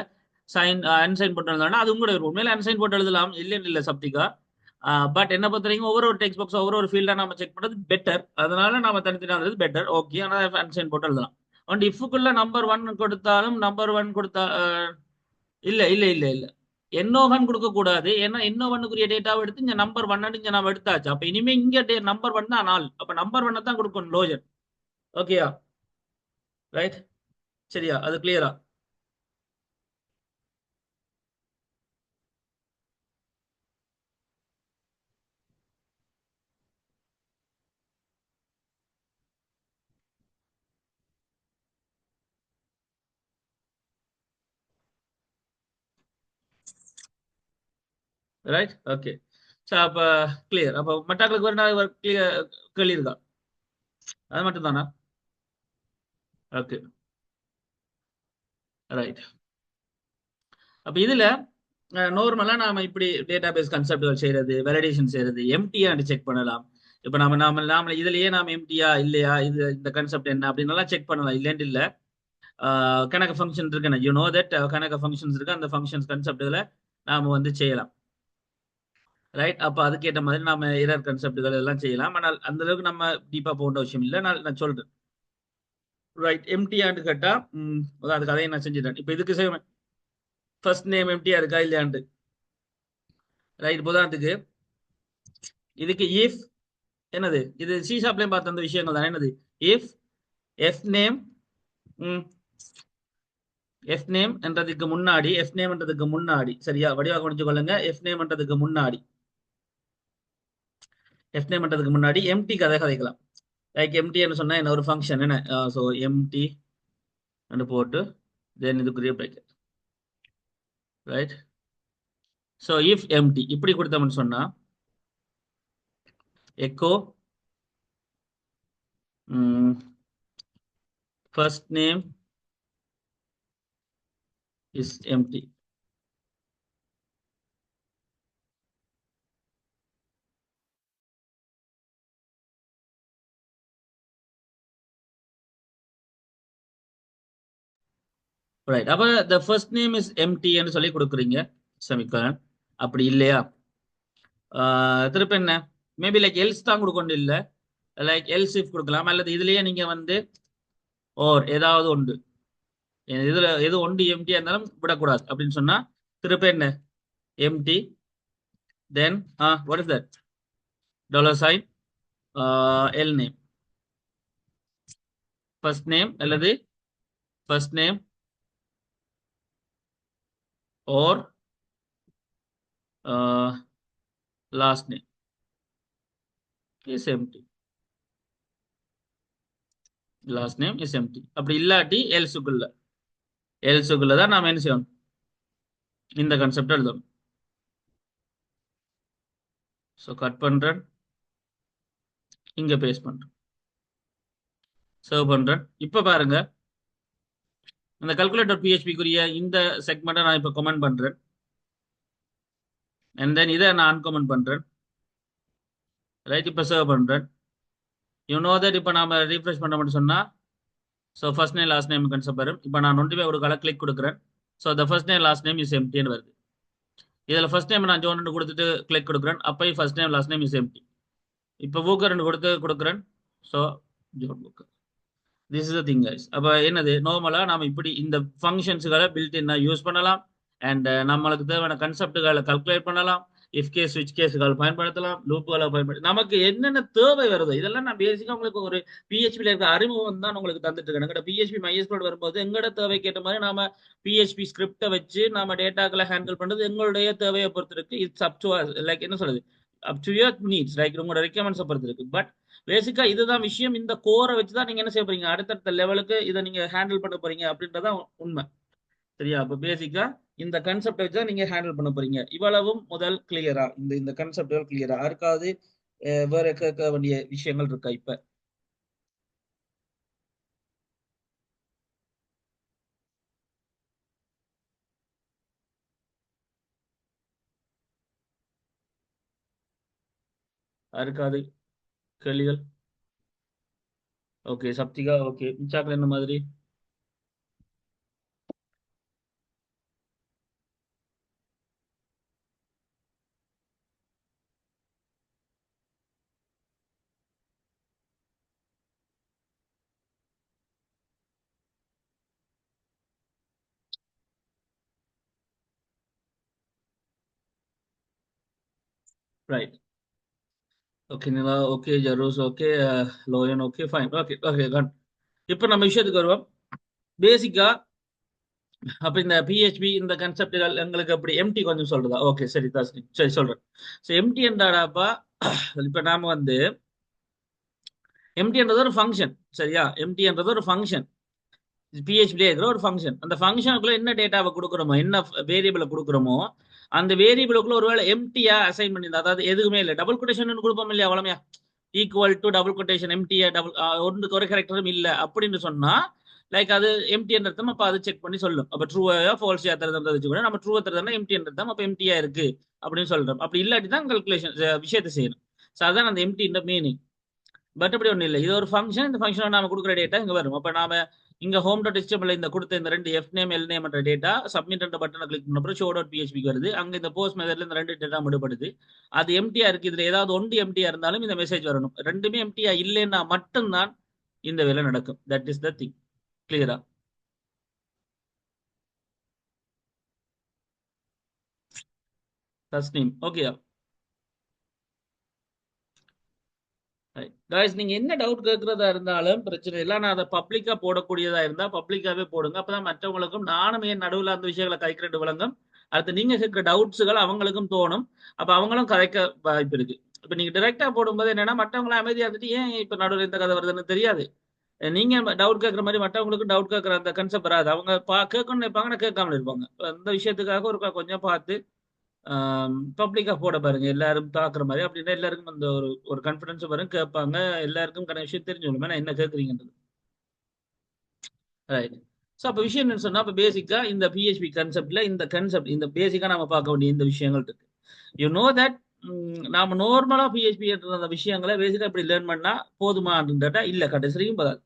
சைன் அன்சைன் போட்டு எழுதலாம். அது உங்களோட உண்மையில அன்சைன் போட்டு எழுதலாம், இல்லைன்னு இல்லை சப்திகா. பட் என்ன பொறுத்த வரைக்கும் ஒவ்வொரு டெக்ஸ்ட் பாக்ஸ் ஒவ்வொரு ஃபீல்டா நம்ம செக் பண்றது பெட்டர். அதனால நம்ம தனித்தனியாக பெட்டர். ஓகே, ஆனால் அன்சைன் போட்டு எழுதலாம். அண்ட் இஃப்க்குள்ள நம்பர் ஒன் கொடுத்தாலும் நம்பர் ஒன் கொடுத்தா இல்ல இல்ல இல்ல இல்ல என்னோவன் கொடுக்க கூடாது. ஏன்னா என்னோவனுக்குரிய டேட்டாவை எடுத்து இங்க நம்பர் ஒன் இங்க நம்ம எடுத்தாச்சு. அப்ப இனிமே இங்க நம்பர் ஒன் தான் நாள். அப்ப நம்பர் ஒன்னை தான் கொடுக்கணும் லோஜர். ஓகேயா? ரைட். சரியா? அது கிளியரா? Right okay. சரி அப்ப கிளியர். அப்ப மட்டாக்களுக்கு வேற கிளியர் கேள்வி இருக்கா? அது மட்டும் தானா? Okay right. அப்ப இதுல நார்மலா நாம இப்படி டேட்டாபேஸ் கன்செப்ட்கள் செய்யறது, வேலிடேஷன் செய்யறது, எம்டியா செக் பண்ணலாம். இப்ப நாம நாம நாம இதுலயே நாம எம்டியா இல்லையா, இது இந்த கான்செப்ட் என்ன அப்படின்னு எல்லாம் செக் பண்ணலாம். இல்லைன்னு இல்ல. கணக்கு ஃபங்க்ஷன் இருக்கு, யூ நோ தட் கணக்கு ஃபங்க்ஷன்ஸ் இருக்கு. அந்த ஃபங்க்ஷன்ஸ் கான்செப்ட்களை நாம வந்து செய்யலாம். ரைட். அப்ப அதுக்கேற்ற மாதிரி நாம எரர் கான்செப்ட்கள் எல்லாம் செய்யலாம். ஆனால் அந்த அளவுக்கு நம்ம டீப்பா போக வேண்டிய அவசியம் இல்லை. நான் சொல்றேன். ரைட். எம்டியான்னு கேட்டா அதுக்கு அதையும் நான் செஞ்சுட்டேன். இப்ப இதுக்கு ஃபர்ஸ்ட் நேம் எம்டியா இருக்கா இல்லையாண்டு. ரைட். உதாரணத்துக்கு இதுக்கு இஃப் என்னது, இது சி ஷாப்லயும் பார்த்த அந்த விஷயங்கள் தான். என்னது if F name F name என்றதுக்கு முன்னாடி, எஃப் நேம் என்றதுக்கு முன்னாடி சரியா வடிவாக முடிச்சு கொள்ளுங்க. எஃப் நேம் என்றதுக்கு முன்னாடி, எஃப் நேம் என்றதுக்கு முன்னாடி எம்டி கதை கதைக்கலாம். லைக் எம்டி சொன்னா என்ன, ஒரு ஃபங்க்ஷன் என்ன. ஸோ எம்டி போட்டு தென் இதுக்குரிய bracket. Right. So if empty இப்படி கொடுத்தோம்னு சொன்னா echo first name is empty. Right. அப்ப த ஃபர்ஸ்ட் நேம் இஸ் எம்டின்னு சொல்லி கொடுக்குறீங்க செமிகோலன். அப்படி இல்லையா, திருப்பி என்ன, மேபி லைக் எல்ஸ் தான் கொடுக்கணும். இல்ல லைக் எல்ஸ் இஃப் கொடுக்கலாம். அல்லது இதுலயே நீங்க வந்து ஓர் ஏதாவது ஒன்று, இதுல எது ஒன்று எம்டியா இருந்தாலும் விடக்கூடாது அப்படின்னு சொன்னா திருப்பி என்ன, empty then what is that, dollar sign L name, first name அல்லது first name or last name is empty. Last name is empty. அப்படி இல்லாட்டி எல்ஸுக்குள்ள, எல்ஸுக்குள்ள தான் நாம என்ன செய்யணும், இந்த கான்செப்ட் எழுதணும். ஸோ கட் பண்றேன், இங்க பேஸ்ட் பண்றேன், சர்வ் பண்றேன். இப்ப பாருங்க, இந்த கல்குலேட்டர் பிஹெச்பிக்குரிய இந்த செக்மெண்ட்டை நான் இப்ப கமெண்ட் பண்றேன். அண்ட் தென் இதை நான் அன்கமெண்ட் பண்றேன். ரைட். இப்ப சர்வ் பண்றேன். யூ நோ தட் இப்ப நாம ரீஃப்ரெஷ் பண்ண மட்டும் சொன்னா so first name last name concept வரும். இப்போ நான் ஒன்றுமே ஒரு கலை கிளிக் கொடுக்குறேன். So the first name last name is எம்டின்னு வருது. இதில் ஃபர்ஸ்ட் நேம் நான் ஜோன் கொடுத்துட்டு கிளிக் கொடுக்குறேன். அப்போ first name last name is empty. இப்போ பூக்கர் கொடுக்குறேன். So John Booker. This is the thing guys. அப்போ என்னது, நார்மலாக நம்ம இப்படி இந்த ஃபங்க்ஷன்ஸுகளை பில்ட் என்ன யூஸ் பண்ணலாம். அண்ட் நம்மளுக்கு தேவையான கன்செப்டுகளை கல்குலேட் பண்ணலாம். இஃப் கேஸ் ஸ்விட்ச் கேஸ்கள் பயன்படுத்தலாம், லூப்புகளை பயன்படுத்தி நமக்கு என்னென்ன தேவை வருது இதெல்லாம் நான் பேசிக்காக உங்களுக்கு ஒரு பிஹெச்பியில் இருக்கிற அறிமுகம் தான் உங்களுக்கு தந்துட்டு இருக்கேன். எங்கள்கிட்ட பிஹெச்பி மைஎஸ்கோட் வரும்போது எங்களோட தேவைக்கு ஏற்ற மாதிரி நாம பிஹெச்பி ஸ்கிரிப்டை வச்சு நம்ம டேட்டாக்களை ஹேண்டில் பண்றது எங்களுடைய தேவையை பொறுத்து இருக்கு. இட்ஸ் அப் டு லைக் என்ன சொல்றது, up to your needs, like உங்களோட ரெக்யர்மெண்ட்ஸை பொறுத்து இருக்கு. பட் பேசிக்கா இதுதான் விஷயம். இந்த கோரை வச்சு தான் நீங்க என்ன செய்ய போறீங்க, அடுத்தடுத்த லெவலுக்கு இதை நீங்க ஹேண்டில் பண்ண போறீங்க அப்படின்றதான் உண்மை. சரியா? அப்ப பேசிக்கா இந்த கன்செப்ட் வச்சா நீங்க ஹேண்டில் பண்ண போறீங்க. இவ்வளவும் முதல் கிளியரா, இந்த இந்த கன்செப்ட் கிளியரா? யாருக்காவது வேற கேட்க வேண்டிய விஷயங்கள் இருக்கா இப்ப? யாருக்காவது கேள்விகள்? ஓகே சப்திகா, ஓகே மிச்சாக்கள் என்ன மாதிரி? ரைட். ஓகே நிலா, ஓகே ஜரூஸ், ஓகே லோயன், okay fine, okay okay done. இப்போ நம்ம விஷயத்துக்கு வருவோம். பேசிக்கா அப்ப இந்த பிஹெச்பி இந்த கன்செப்டுகள் எங்களுக்கு அப்படி எம்டி கொஞ்சம் சொல்றதா? ஓகே சரி தாஸ்னி, சரி சொல்றேன். ஸோ எம்டி என்றாடாப்பா, இப்ப நாம வந்து எம்டின்றது ஒரு ஃபங்க்ஷன், சரியா? எம்டின்றது ஒரு ஃபங்க்ஷன், பிஹெச்பிலே இருக்கிற ஒரு ஃபங்க்ஷன். அந்த ஃபங்க்ஷனுக்குள்ள என்ன டேட்டாவை கொடுக்குறோமோ, என்ன வேரியபிளை கொடுக்குறோமோ, அந்த வேரியபிளுக்குள்ள ஒருவேளை எம்டியா அசைன் பண்ணியிருந்தா, அதாவது எதுவுமே இல்லை, டபுள் கொட்டேஷன் கொடுப்போம் இல்லையா அவ்வளமையா, ஈக்குவல் டு டபுள் கொட்டேஷன் எம்டியா, டபுள் ஒன்றுக்கு ஒரு கேரக்டரும் இல்லை அப்படின்னு சொன்னா, லைக் அது எம்டி என்றதும் அப்ப அது செக் பண்ணி சொல்லும். அப்ப ட்ரூவா ஃபால்ஸியா தருதுன்றதை வச்சுக்கணும். நம்ம ட்ரூவா தருதுன்னா எம்டி என்றதும் அப்ப எம்டியா இருக்கு அப்படின்னு சொல்றோம். அப்படி இல்லாட்டி தான் கல்குலேஷன் விஷயத்தை செய்யணும். ஸோ அதான் அந்த எம்டி மீனிங். பட் அப்படி ஒன்றும் இல்லை, இது ஒரு ஃபங்க்ஷன். இந்த ஃபங்க்ஷனை நாம கொடுக்குற டேட்டா இங்க வரும். அப்ப நாம இங்க ஹோம் டாட் HTML இந்த கொடுத்த இந்த ரெண்டு எஃப் நேம் எல் நேம் என்ற டேட்டா சப்மிட் என்ற பட்டனை கிளிக் பண்ண அப்புறம் ஷோ டாட் பிஹெச்பிக்கு வருது. அங்க இந்த போஸ்ட் மெத்தட்ல இந்த ரெண்டு டேட்டா விடுபடுது. அது எம்டியா இருக்கு, இதுல ஏதாவது ஒன்று எம்டியா இருந்தாலும் இந்த மெசேஜ் வரணும். ரெண்டுமே எம்டியா இல்லைன்னா மட்டும்தான் இந்த வேலை நடக்கும். That is the thing. கிளியரா? தஸ்னீம் ஓகேயா? காய்ஸ் நீங்க என்ன டவுட் கேட்கறதா இருந்தாலும் பிரச்சனை இல்லை. நான் அதை பப்ளிக்கா போடக்கூடியதா இருந்தா பப்ளிக்காவே போடுங்க. அப்பதான் மற்றவங்களுக்கும் நானும் என் நடுவில் அந்த விஷயங்களை கைக்கிறேன் விளங்கும். அடுத்து நீங்க கேட்கிற டவுட்ஸுகள் அவங்களுக்கும் தோணும். அப்ப அவங்களும் கதைக்க வாய்ப்பு இருக்கு. இப்ப நீங்க டைரக்டா போடும்போது என்னன்னா மற்றவங்களும் அமைதியா இருந்துட்டு ஏன் இப்ப நடுவில் இந்த கதை வருதுன்னு தெரியாது. நீங்க டவுட் கேட்கற மாதிரி மற்றவங்களுக்கும் டவுட் கேட்கற அந்த கன்செப்ட் வராது. அவங்க கேட்கணும்னு நினைப்பாங்க, கேட்காம இருப்பாங்க. அந்த விஷயத்துக்காக ஒரு கொஞ்சம் பார்த்து பப்ளிக்கா போட பாருங்க, எல்லாரும் தாக்குற மாதிரி. அப்படின்னா எல்லாருக்கும் அந்த ஒரு ஒரு கான்பிடன்ஸ் வரும், கேட்பாங்க. எல்லாருக்கும் கன விஷயம் தெரிஞ்சுக்கணும் என்ன கேட்குறீங்கன்றது. ரைட். ஸோ அப்போ விஷயம் என்னன்னு சொன்னா, இப்போ பேசிக்கா இந்த பிஹெச்பி கன்செப்ட்ல இந்த கன்செப்ட் இந்த பேசிக்கா நம்ம பார்க்க வேண்டிய இந்த விஷயங்கள் இருக்கு. யூ நோ தட் நாம நார்மலா பிஹெச்பி அந்த விஷயங்களை பேசிக்கா இப்படி லேர்ன் பண்ணா போதுமான்றா இல்ல, கடைசியும் பதாது.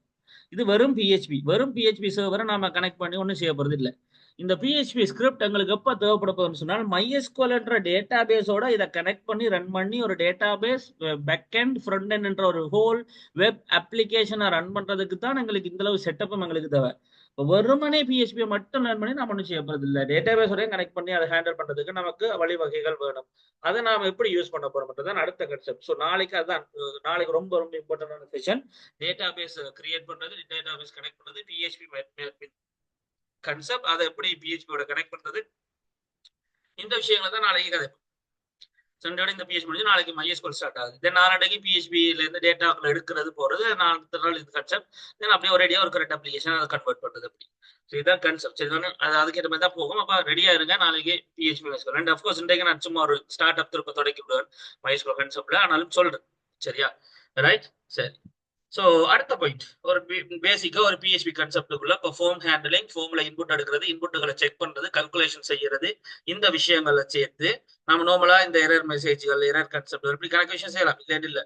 இது வெறும் பிஹெச்பி சர்வரை நாம கனெக்ட் பண்ணி ஒன்றும் செய்ய போறது இல்லை. இந்த பிஹெச்பி ஸ்கிரிப்ட் எங்களுக்கு எப்போ தேவைப்பட போகுதுன்னு சொன்னால், MySQL என்ற டேட்டா பேஸோட இதை கனெக்ட் பண்ணி ரன் பண்ணி ஒரு database back and front end என்ற ஒரு ஹோல் வெப் அப்ளிகேஷனை ரன் பண்றதுக்கு தான் எங்களுக்கு இந்த அளவு செட்டப்பும் எங்களுக்கு தேவை. இப்போ வெறுமனே பிஹெச்பியை மட்டும் லேர்ன் பண்ணி நம்ம ஒன்றும் செய்ய போறது இல்லை. டேட்டா பேஸோடய கனெக்ட் பண்ணி அதை ஹேண்டில் பண்றதுக்கு நமக்கு வழிவகைகள் வேணும். அதை நாம எப்படி யூஸ் பண்ண போறோம்ன்றதான் அடுத்த கான்செப்ட். ஸோ நாளைக்கு அதுதான், நாளைக்கு ரொம்ப ரொம்ப இம்பார்ட்டன்டான செஷன். டேட்டா பேஸ் கிரியேட் பண்றது, டேட்டா பேஸ் கனெக்ட் பண்றது, பிஹெச்பி கன்செப்ட், அதை எப்படி பிஹெச்பியோட கனெக்ட் பண்றது, இந்த விஷயங்களை தான் நாளைக்கு கதை. சண்டோட இந்த பிஹெச்பி முடிஞ்சு நாளைக்கு MySQL ஸ்டார்ட் ஆகுது. தென் நாளைக்கு பிஹெச்பில இருந்து டேட்டா எடுக்கிறது போறது, நாலு நாள் இது கன்செப்ட். தென் அப்படியே ஒரேடியா ஒரு கரெக்ட் அப்ளிகேஷன் அதை கன்வெர்ட் பண்றது அப்படி. ஸோ இதுதான் கன்செப்ட். சரி, அது அதுக்கேற்ற மாதிரி தான் போகும். அப்ப ரெடியா இருங்க, நாளைக்கு பிஹெச்பி MySQL. அண்ட் அஃப்கோர்ஸ் இன்றைக்கு நான் சும்மா ஒரு ஸ்டார்ட் அப் திருப்ப தொடக்கி விடுவேன் MySQL கன்செப்ட்ல, ஆனாலும் சொல்றேன். சரியா? ரைட். சரி. ஸோ அடுத்த பாயிண்ட், ஒரு பேசிக்கா ஒரு பிஹெச்பி கன்செப்டுக்குள்ள இப்போ ஃபார்ம் ஹேண்டலிங், ஃபார்ம்ல இன்புட் எடுக்கிறது, இன்புட்டுகளை செக் பண்றது, கல்குலேஷன் செய்யறது, இந்த விஷயங்களை சேர்த்து நம்ம நார்மலா இந்த எரர் மெசேஜ்கள், எரர் கன்செப்ட் இப்படி கணக்கு விஷயம் செய்யலாம், இல்ல.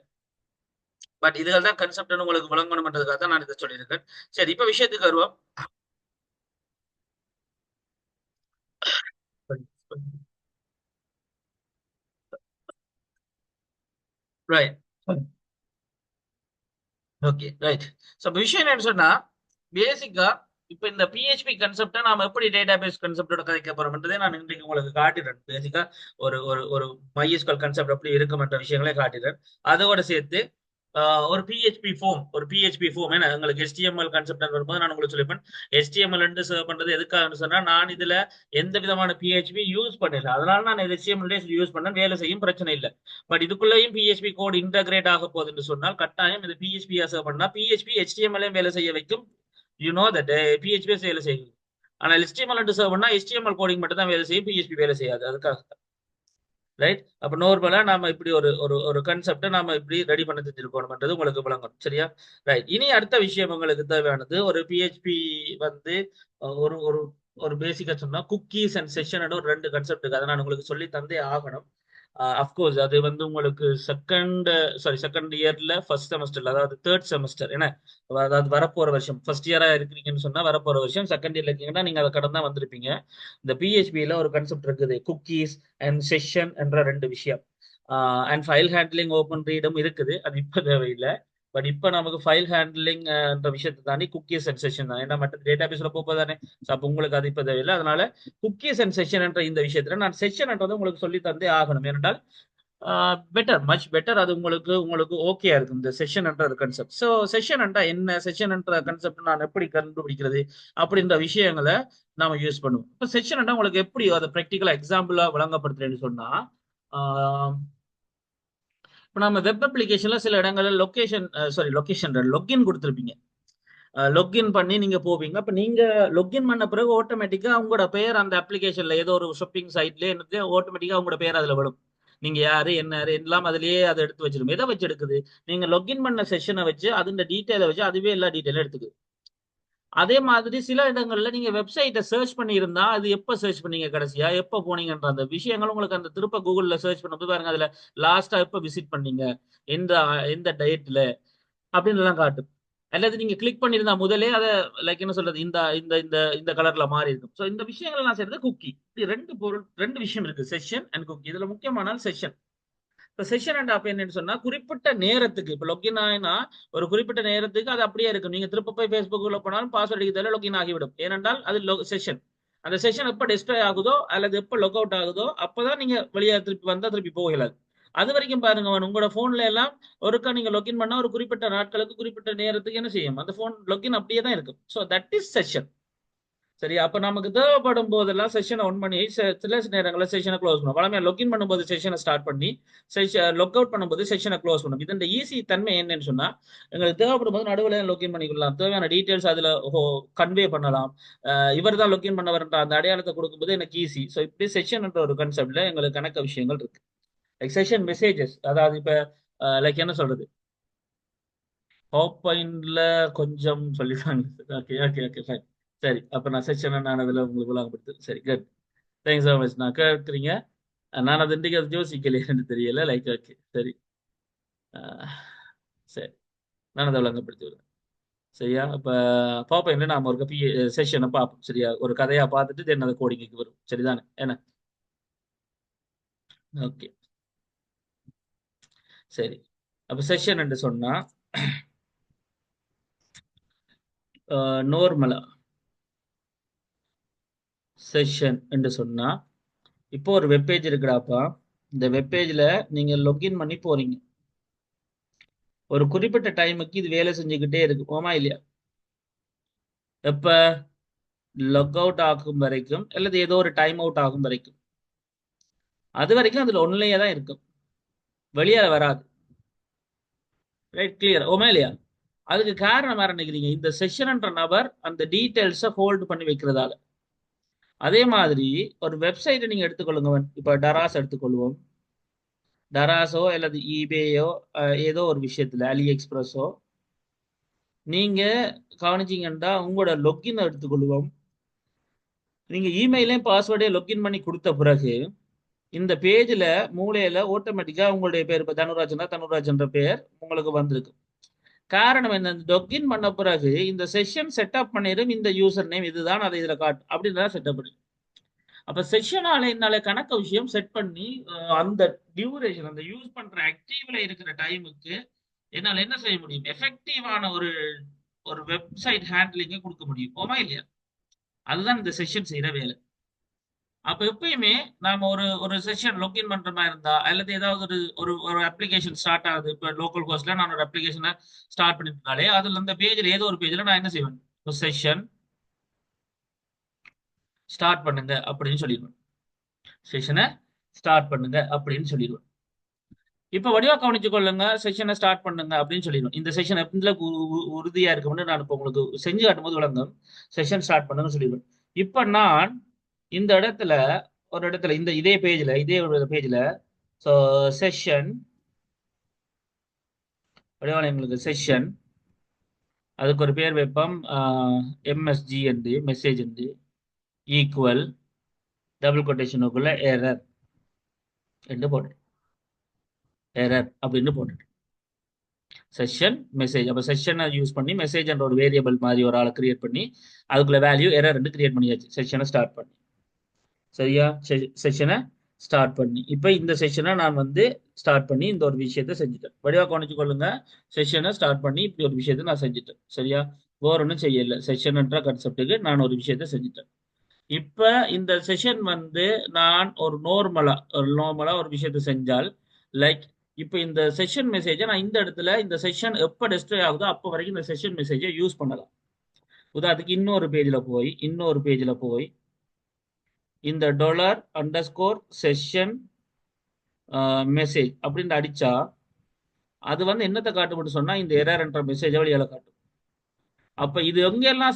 பட் இதுகள் தான் கன்செப்ட்னு உங்களுக்கு விளங்கணும்ன்றதுக்காக தான் நான் இதை சொல்லியிருக்கேன். சரி, இப்ப விஷயத்துக்கு வருவோம். ரைட். Okay right. ஸோ விஷயம் என்னன்னு சொன்னா, பேசிக்கா இப்ப இந்த பிஹெச்பி கன்செப்டை நாம எப்படி டேட்டா பேஸ் கன்செப்டோட கதைக்க போறோம்ன்றதே நான் இன்றைக்கு உங்களுக்கு காட்டிடுறேன். பேசிக்கா ஒரு ஒரு ஒரு MySQL கன்செப்ட் எப்படி இருக்குமன்ற விஷயங்களே காட்டிடுறேன். அதோட சேர்த்து ஒரு பிஹெச்பி ஃபோம் ஏன்னா உங்களுக்கு HTML கன்செப்ட் வரும்போது நான் உங்களுக்கு சொல்லிப்பேன். HTML சர்வ் பண்றது எதுக்காகன்னு சொன்னா, நான் இதுல எந்த விதமான பிஹெச்பி யூஸ் பண்ணல, அதனால நான் HTML யூஸ் பண்ண வேலை செய்யும், பிரச்சனை இல்லை. பட் இதுக்குள்ளேயும் பிஹெச்பி கோட் இன்டகிரேட் ஆக போகுதுன்னு சொன்னால் கட்டாயம் இது பிஹெச்பி சர்வ் பண்ணா பிஹெச்பி HTML வேலை செய்ய வைக்கும். யூ நோ தட் பிஹெச்பி வேலை செய்யும். ஆனால் HTML சர்வ் பண்ணா HTML கோடிங் மட்டும் தான் வேலை செய்யும், பிஹெச்பி வேலை செய்யாது. அதுக்காக ரைட். அப்ப நார்மலா நாம இப்படி ஒரு ஒரு ஒரு கன்செப்டை நாம இப்படி ரெடி பண்ண தெரிஞ்சிருக்கணும்ன்றது உங்களுக்கு விளங்கணும். சரியா? ரைட். இனி அடுத்த விஷயம் உங்களுக்கு தேவையானது, ஒரு பிஹெச்பி வந்து ஒரு ஒரு ஒரு பேசிக்கா சொன்னா குக்கீஸ் அண்ட் செஷன் ஒரு ரெண்டு கன்செப்ட் இருக்கு. அதை நான் உங்களுக்கு சொல்லி தந்தே ஆகணும். அஃப்கோர்ஸ் அது வந்து உங்களுக்கு செகண்ட் இயர்ல ஃபர்ஸ்ட் செமஸ்டர்ல, அதாவது தேர்ட் செமஸ்டர் ஏன்னா, அதாவது வரப்போற வருஷம் ஃபர்ஸ்ட் இயரா இருக்கீங்கன்னு சொன்னா வரப்போற வருஷம் செகண்ட் இயர்ல இருக்கீங்கன்னா நீங்க அதை கடந்து தான் வந்திருப்பீங்க. இந்த பிஹெச்பியில ஒரு கான்செப்ட் இருக்குது, குக்கீஸ் அண்ட் செஷன் என்ற ரெண்டு விஷயம். அண்ட் ஃபைல் ஹேண்ட்லிங் ஓப்பன் ரீடும் இருக்குது, அது இப்ப தேவையில்லை. பட் இப்ப நமக்கு ஃபைல் ஹேண்ட்லிங் என்ற விஷயத்தை தாண்டி குக்கீஸ் அண்ட் செஷன் தான், ஏன்னா மற்ற டேட்டா பேஸ்ல போதானே. அப்போ உங்களுக்கு அது இப்ப தேவையில்லை. அதனால குக்கீஸ் அண்ட் செஷன் என்ற இந்த விஷயத்துல நான் செஷன் என்றதை உங்களுக்கு சொல்லி தந்தே ஆகணும். ஏனென்றால் பெட்டர், மச் பெட்டர், அது உங்களுக்கு உங்களுக்கு ஓகே இருக்கும் இந்த செஷன் என்ற கன்செப்ட். ஸோ செஷன் என்றா என்ன, செஷன் என்ற கன்செப்ட் நான் எப்படி கண்டுபிடிக்கிறது அப்படின்ற விஷயங்களை நாம யூஸ் பண்ணுவோம். இப்போ செஷன் என்றா உங்களுக்கு எப்படி அதை ப்ராக்டிக்கலா எக்ஸாம்பிளா விளங்கப்படுத்துறேன்னு சொன்னா, இப்போ நம்ம வெப் அப்ளிகேஷன்ல சில இடங்கள்ல லொகேஷன் லொக்கின் கொடுத்துருப்பீங்க. லொக்இன் பண்ணி நீங்க போவீங்க. அப்ப நீங்க லொக்இன் பண்ண பிறகு ஆட்டோமேட்டிக்கா உங்களோட பெயர் அந்த அப்ளிகேஷன்ல ஏதோ ஒரு ஷாப்பிங் சைட்ல இருந்து ஆட்டோமேட்டிக்கா உங்களோட பெயர் அதுல விடும். நீங்க யாரு என்ன யாரு எல்லாம் அதுலயே அதை எடுத்து வச்சிடும். எதை வச்சு எடுக்குது, நீங்க லொக்இன் பண்ண செஷனை வச்சு அதுல டீட்டெயிலை வச்சு அதுவே எல்லா டீட்டெயிலும் எடுத்துக்குது. அதே மாதிரி சில இடங்கள்ல நீங்க வெப்சைட்டை சர்ச் பண்ணி இருந்தா அது எப்ப சர்ச் பண்ணீங்க, கடைசியா எப்ப போனீங்கன்ற அந்த விஷயங்கள் உங்களுக்கு அந்த திருப்ப கூகுள்ல சர்ச் பண்ணும்போது பாருங்க, அதுல லாஸ்டா எப்ப விசிட் பண்ணீங்க, எந்த எந்த டேட்ல அப்படின்னு எல்லாம் காட்டும். அல்லது நீங்க கிளிக் பண்ணியிருந்தா முதலே அதை லைக் என்ன சொல்றது, இந்த இந்த இந்த இந்த கலர்ல மாறி இருக்கும். ஸோ இந்த விஷயங்கள் நான் செய்யறது குக்கி. இது ரெண்டு பொருள், ரெண்டு விஷயம் இருக்கு, செஷன் அண்ட் குக்கி. இதுல முக்கியமான செஷன். இப்போ செஷன் அண்ட் ஆப் என்னன்னு சொன்னா, குறிப்பிட்ட நேரத்துக்கு இப்போ லொகின் ஆயினா ஒரு குறிப்பிட்ட நேரத்துக்கு அது அப்படியே இருக்கும். நீங்க திருப்ப போய் ஃபேஸ்புக்கில் போனாலும் பாஸ்வேர்டு அடிக்கிறதுல லொகின் ஆகிவிடும். ஏனென்றால் அது செஷன். அந்த செஷன் எப்போ டிஸ்ட்ராய் ஆகுதோ அல்லது எப்போ லொக் அவுட் ஆகுதோ அப்பதான் நீங்க வெளியே திருப்பி வந்தா திருப்பி போகலாது. அது வரைக்கும் பாருங்க, உங்களோட போன்ல எல்லாம் ஒருக்கா நீங்க லொகின் பண்ணா ஒரு குறிப்பிட்ட நாட்களுக்கு குறிப்பிட்ட நேரத்துக்கு என்ன செய்யும், அந்த போன் லொகின் அப்படியே தான் இருக்கும். So that is session. சரி, அப்ப நமக்கு தேவைப்படும் போதெல்லாம் செஷனை ஒன் பண்ணி சில நேரங்களில் செஷனை க்ளோஸ் பண்ணும். வளமையா லொகின் பண்ணும்போது செஷனை ஸ்டார்ட் பண்ணி லொக் அவுட் பண்ணும்போது செஷனை க்ளோஸ் பண்ணும். இது இந்த ஈஸி தன்மை என்னன்னு சொன்னா, எங்களுக்கு தேவைப்படும் போது நடுவில் லொகின் பண்ணிக்கலாம், தேவையான டீட்டெயில்ஸ் அதுல கன்வே பண்ணலாம். இவர் தான் லொகின் பண்ணவர்ன்ற அந்த அடையாளத்தை கொடுக்கும்போது எனக்கு ஈஸி. ஸோ இப்படி செஷன் ஒரு கான்செப்ட்ல எங்களுக்கு கணக்க விஷயங்கள் இருக்கு. லைக் செஷன் மெசேஜஸ், அதாவது இப்ப லைக் என்ன சொல்றது, பவர் பாயிண்ட்ல கொஞ்சம் சொல்லிடுவாங்க. Okay okay okay fine. சரி, அப்ப நான் செஷனை நான் அதில் உங்களுக்கு விளங்கப்படுத்து. சரி, குட். Thanks so much. நான் கேட்குறீங்க, நான் அது இன்றைக்கு அது யோசிக்கலையேன்னு தெரியல. லைக் ஓகே சரி. சரி, நான் அதை விளங்கப்படுத்தி விடுறேன். சரியா, இப்போ பார்ப்போம் என்ன, நாம ஒரு செஷனை பார்ப்போம். சரியா, ஒரு கதையா பார்த்துட்டு தென் அதை கோடிங்க்கு வரும். சரிதானே என்ன? ஓகே சரி. அப்போ செஷன் என்று சொன்னா நார்மலா செஷன் என்று சொன்னா, இப்போ ஒரு வெப்பேஜ் இருக்குடாப்பா. இந்த வெப்பேஜ்ல நீங்க லொகின் பண்ணி போறீங்க. ஒரு குறிப்பிட்ட டைமுக்கு இது வேலை செஞ்சுக்கிட்டே இருக்கு, ஓமா இல்லையா? எப்ப லொக் அவுட் ஆகும் வரைக்கும் அல்லது ஏதோ ஒரு டைம் அவுட் ஆகும் வரைக்கும், அது வரைக்கும் அதுல ஒன்லையே தான் இருக்கும், வெளியே வராது. ரைட், கிளியர், ஓமா இல்லையா? அதுக்கு காரணம் வேற நினைக்கிறீங்க, இந்த செஷன்ன்ற நபர் அந்த டீட்டெயில்ஸை ஹோல்டு பண்ணி வைக்கிறதால. அதே மாதிரி ஒரு வெப்சைட்டை நீங்க எடுத்துக்கொள்ளுங்க. இப்ப டராஸ் எடுத்துக்கொள்வோம். டராஸோ அல்லது ஈபேயோ, ஏதோ ஒரு விஷயத்துல அலி எக்ஸ்பிரஸோ நீங்க கவனிச்சீங்கன்னா உங்களோட லொக்கின் எடுத்துக்கொள்வோம். நீங்க இமெயிலையும் பாஸ்வேர்டையும் லொக்கின் பண்ணி கொடுத்த பிறகு இந்த பேஜ்ல மூலையில ஆட்டோமேட்டிக்கா உங்களுடைய பேர், இப்ப தனுராஜ்னா தனுராஜ்ன்ற பேர் உங்களுக்கு வந்திருக்கு. காரணம் என்ன, லொக்கின் பண்ண பிறகு இந்த செஷன் செட்டப் பண்ணிடும், இந்த யூசர் நேம் இதுதான், அதை இதுல காட்டும் அப்படின்றத செட்டப் பண்ணி. அப்ப செஷனால என்னால கணக்க விஷயம் செட் பண்ணி அந்த டியூரேஷன், அந்த யூஸ் பண்ற ஆக்டிவ்ல இருக்கிற டைமுக்கு என்னால என்ன செய்ய முடியும், எஃபெக்டிவான ஒரு ஒரு வெப்சைட் ஹேண்ட்லிங்க கொடுக்க முடியும், போமா இல்லையா? அதுதான் இந்த செஷன் செய்யற வேலை. அப்ப எப்பயுமே நாம ஒரு ஒரு செஷன் லொகின் பண்ற மாதிரி இருந்தா அல்லது ஏதாவது ஒரு ஒரு ஒரு அப்ளிகேஷன் ஸ்டார்ட் ஆகுது, இப்ப லோக்கல் கோர்ஸ்ல நான் ஒரு அப்ளிகேஷனை ஸ்டார்ட் பண்ணிருந்தாலே அதுல இந்த பேஜ்ல ஏதோ ஒரு பேஜ்ல நான் என்ன செய்வேன், ஒரு செஷன் ஸ்டார்ட் பண்ணுங்க அப்படின்னு சொல்லிடுவேன். செஷனை ஸ்டார்ட் பண்ணுங்க அப்படின்னு சொல்லிடுவேன். இப்ப வடிவா கவனிச்சு கொள்ளுங்க, செஷனை ஸ்டார்ட் பண்ணுங்க அப்படின்னு சொல்லிடுவேன். இந்த செஷன் எப்படி உறுதியா இருக்கும்னு நான் இப்ப உங்களுக்கு செஞ்சு காட்டும் போது விளங்கும். செஷன் ஸ்டார்ட் பண்ணுங்க சொல்லிடுவேன். இப்ப நான் இந்த இடத்துல ஒரு இடத்துல இந்த இதே பேஜ்ல ஸோ செஷன் வடிவான எங்களுக்கு செஷன், அதுக்கு ஒரு பேர் வைப்போம், எம்எஸ்ஜி என்று மெசேஜ் என்று ஈக்குவல் டபுள் கொட்டேஷனுக்குள்ள எரர் என்று போடுறேன். எரர் அப்படின்னு போட்டுட்டு செஷன் மெசேஜ். அப்போ செஷனை யூஸ் பண்ணி மெசேஜ் என்ற ஒரு வேரியபிள் மாதிரி ஒரு ஆளை கிரியேட் பண்ணி அதுக்குள்ள வேல்யூ எரர் கிரியேட் பண்ணியாச்சு செஷனை ஸ்டார்ட் பண்ணி. சரியா? செஷனை ஸ்டார்ட் பண்ணி இப்போ இந்த செஷனை நான் வந்து ஸ்டார்ட் பண்ணி இந்த ஒரு விஷயத்த செஞ்சுட்டேன். வடிவா கவனிச்சு கொள்ளுங்க. செஷனை ஸ்டார்ட் பண்ணி இப்படி ஒரு விஷயத்த நான் செஞ்சுட்டேன். சரியா? வேற ஒன்றும் செய்யல. செஷன்ன்ற கான்செப்டுக்கு நான் ஒரு விஷயத்த செஞ்சுட்டேன். இப்ப இந்த செஷன் வந்து நான் ஒரு நார்மலா ஒரு விஷயத்த செஞ்சால், லைக் இப்ப இந்த செஷன் மெசேஜை நான் இந்த இடத்துல இந்த செஷன் எப்ப டிஸ்ட்ராய் ஆகுதோ அப்ப வரைக்கும் இந்த செஷன் மெசேஜை யூஸ் பண்ணலாம். உதாரணத்துக்கு இன்னொரு பேஜ்ல போய் இந்த $_session மெசேஜ் அப்படின்னு அடிச்சா அது வந்து என்னத்தை காட்டும்னு சொன்னா இந்த எரர் என்ற மெசேஜை வழியால காட்டும். அப்ப இது எங்கெல்லாம்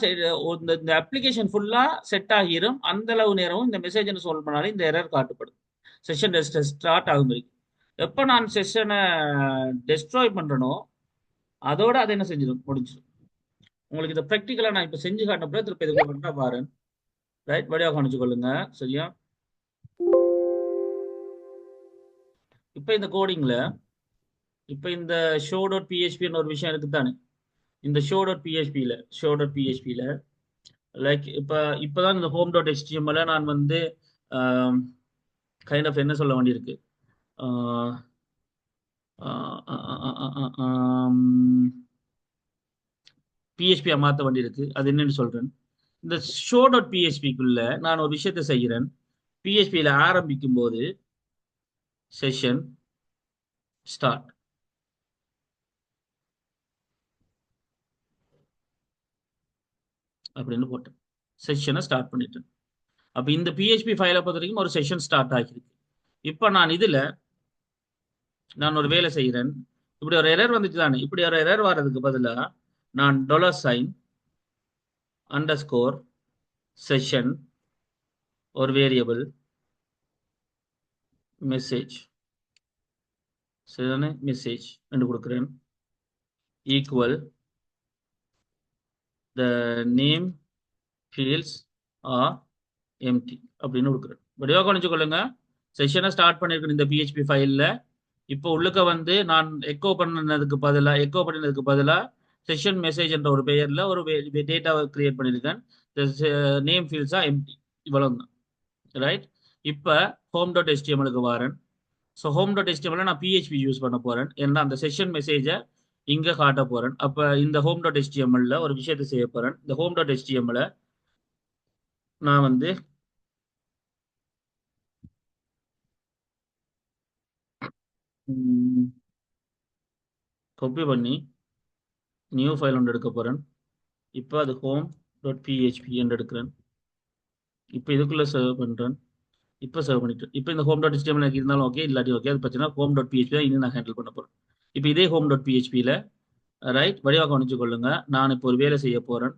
இந்த அப்ளிகேஷன் ஃபுல்லா செட் ஆகிரும். அந்த அளவு நேரமும் இந்த மெசேஜ் சால்வ் பண்ணாலும் இந்த எரர் காட்டப்படும். செஷன் ஸ்டார்ட் ஆகும். எப்போ நான் செஷனை டெஸ்ட்ராய் பண்றேனோ அதோட அதை என்ன செஞ்சிடும், முடிஞ்சிடும். உங்களுக்கு இதை ப்ராக்டிக்கலா நான் இப்ப செஞ்சு காட்டினப்ப திருப்பி இதுக்குள்ள பண்றா பாரு. ரைட், வழியாக கவனிச்சு கொள்ளுங்க. சரியா? இப்ப இந்த கோடிங்ல இப்ப இந்த show.php ஒரு விஷயம் இருக்குதானே. இந்த show.php லைக் இப்பதான் இந்த home.html நான் வந்து கைண்ட் ஆஃப் என்ன சொல்ல வேண்டியிருக்கு, பிஹெச்பியா மாற்ற வேண்டியிருக்கு. அது என்னன்னு சொல்றேன். இந்த show.phpக்குள்ள நான் ஒரு விஷயத்தை செய்கிறேன். பிஹெச்பியில ஆரம்பிக்கும் போது செஷன் ஸ்டார்ட் அப்படின்னு போட்டேன். செஷனை ஸ்டார்ட் பண்ணிட்டேன். அப்ப இந்த பிஹெச்பி ஃபைலை பொறுத்த வரைக்கும் ஒரு செஷன் ஸ்டார்ட் ஆகிருக்கு. இப்ப நான் இதுல நான் ஒரு வேலை செய்கிறேன். இப்படி ஒரு எரர் வந்துச்சு தானே. இப்படி ஒரு எரர் வர்றதுக்கு பதிலா நான் $_session ஒரு வேரியபிள் மெசேஜ் சரிதானே, மெசேஜ் என்று கொடுக்குறேன். Equal the name fields are empty அப்படின்னு கொடுக்குறேன். வடிவாக கவனிச்சு கொள்ளுங்க. செஷனை ஸ்டார்ட் பண்ணியிருக்கேன் இந்த பிஹெச்பி ஃபைலில். இப்போ உள்ளுக்க வந்து நான் எக்கோ பண்ணினதுக்கு பதிலாக செஷன் மெசேஜ் என்ற ஒரு பெயரில் ஒரு டேட்டாவை கிரியேட் பண்ணியிருக்கேன். நேம் ஃபீல்ட்ஸா எம்டி, இவ்வளவு தான். ரைட். இப்போ home.html வரேன். ஸோ home.html நான் பிஹெச்பி யூஸ் பண்ண போறேன். ஏன்னா அந்த செஷன் மெசேஜை இங்க காட்ட போறேன். அப்ப இந்த home.html ஒரு விஷயத்தை செய்ய போறேன். இந்த home.html நான் வந்து காப்பி பண்ணி நியூ ஃபைல் ஒன்று எடுக்க போறேன். இப்போ அது home.php என்று எடுக்கிறேன். இப்போ இதுக்குள்ள சர்வ் பண்றேன். இப்போ சர்வ் பண்ணிட்டு இப்போ இந்த home.html எனக்கு இருந்தாலும் ஓகே, இல்லாட்டி ஓகே. அது பார்த்தீங்கன்னா home.php தான் இன்னும் நான் ஹேண்டில் பண்ண போறேன். இப்போ இதே home.phpல ரைட், வடிவாக கவனிச்சு கொள்ளுங்க. நான் இப்போ ஒரு வேலை செய்ய போறேன்.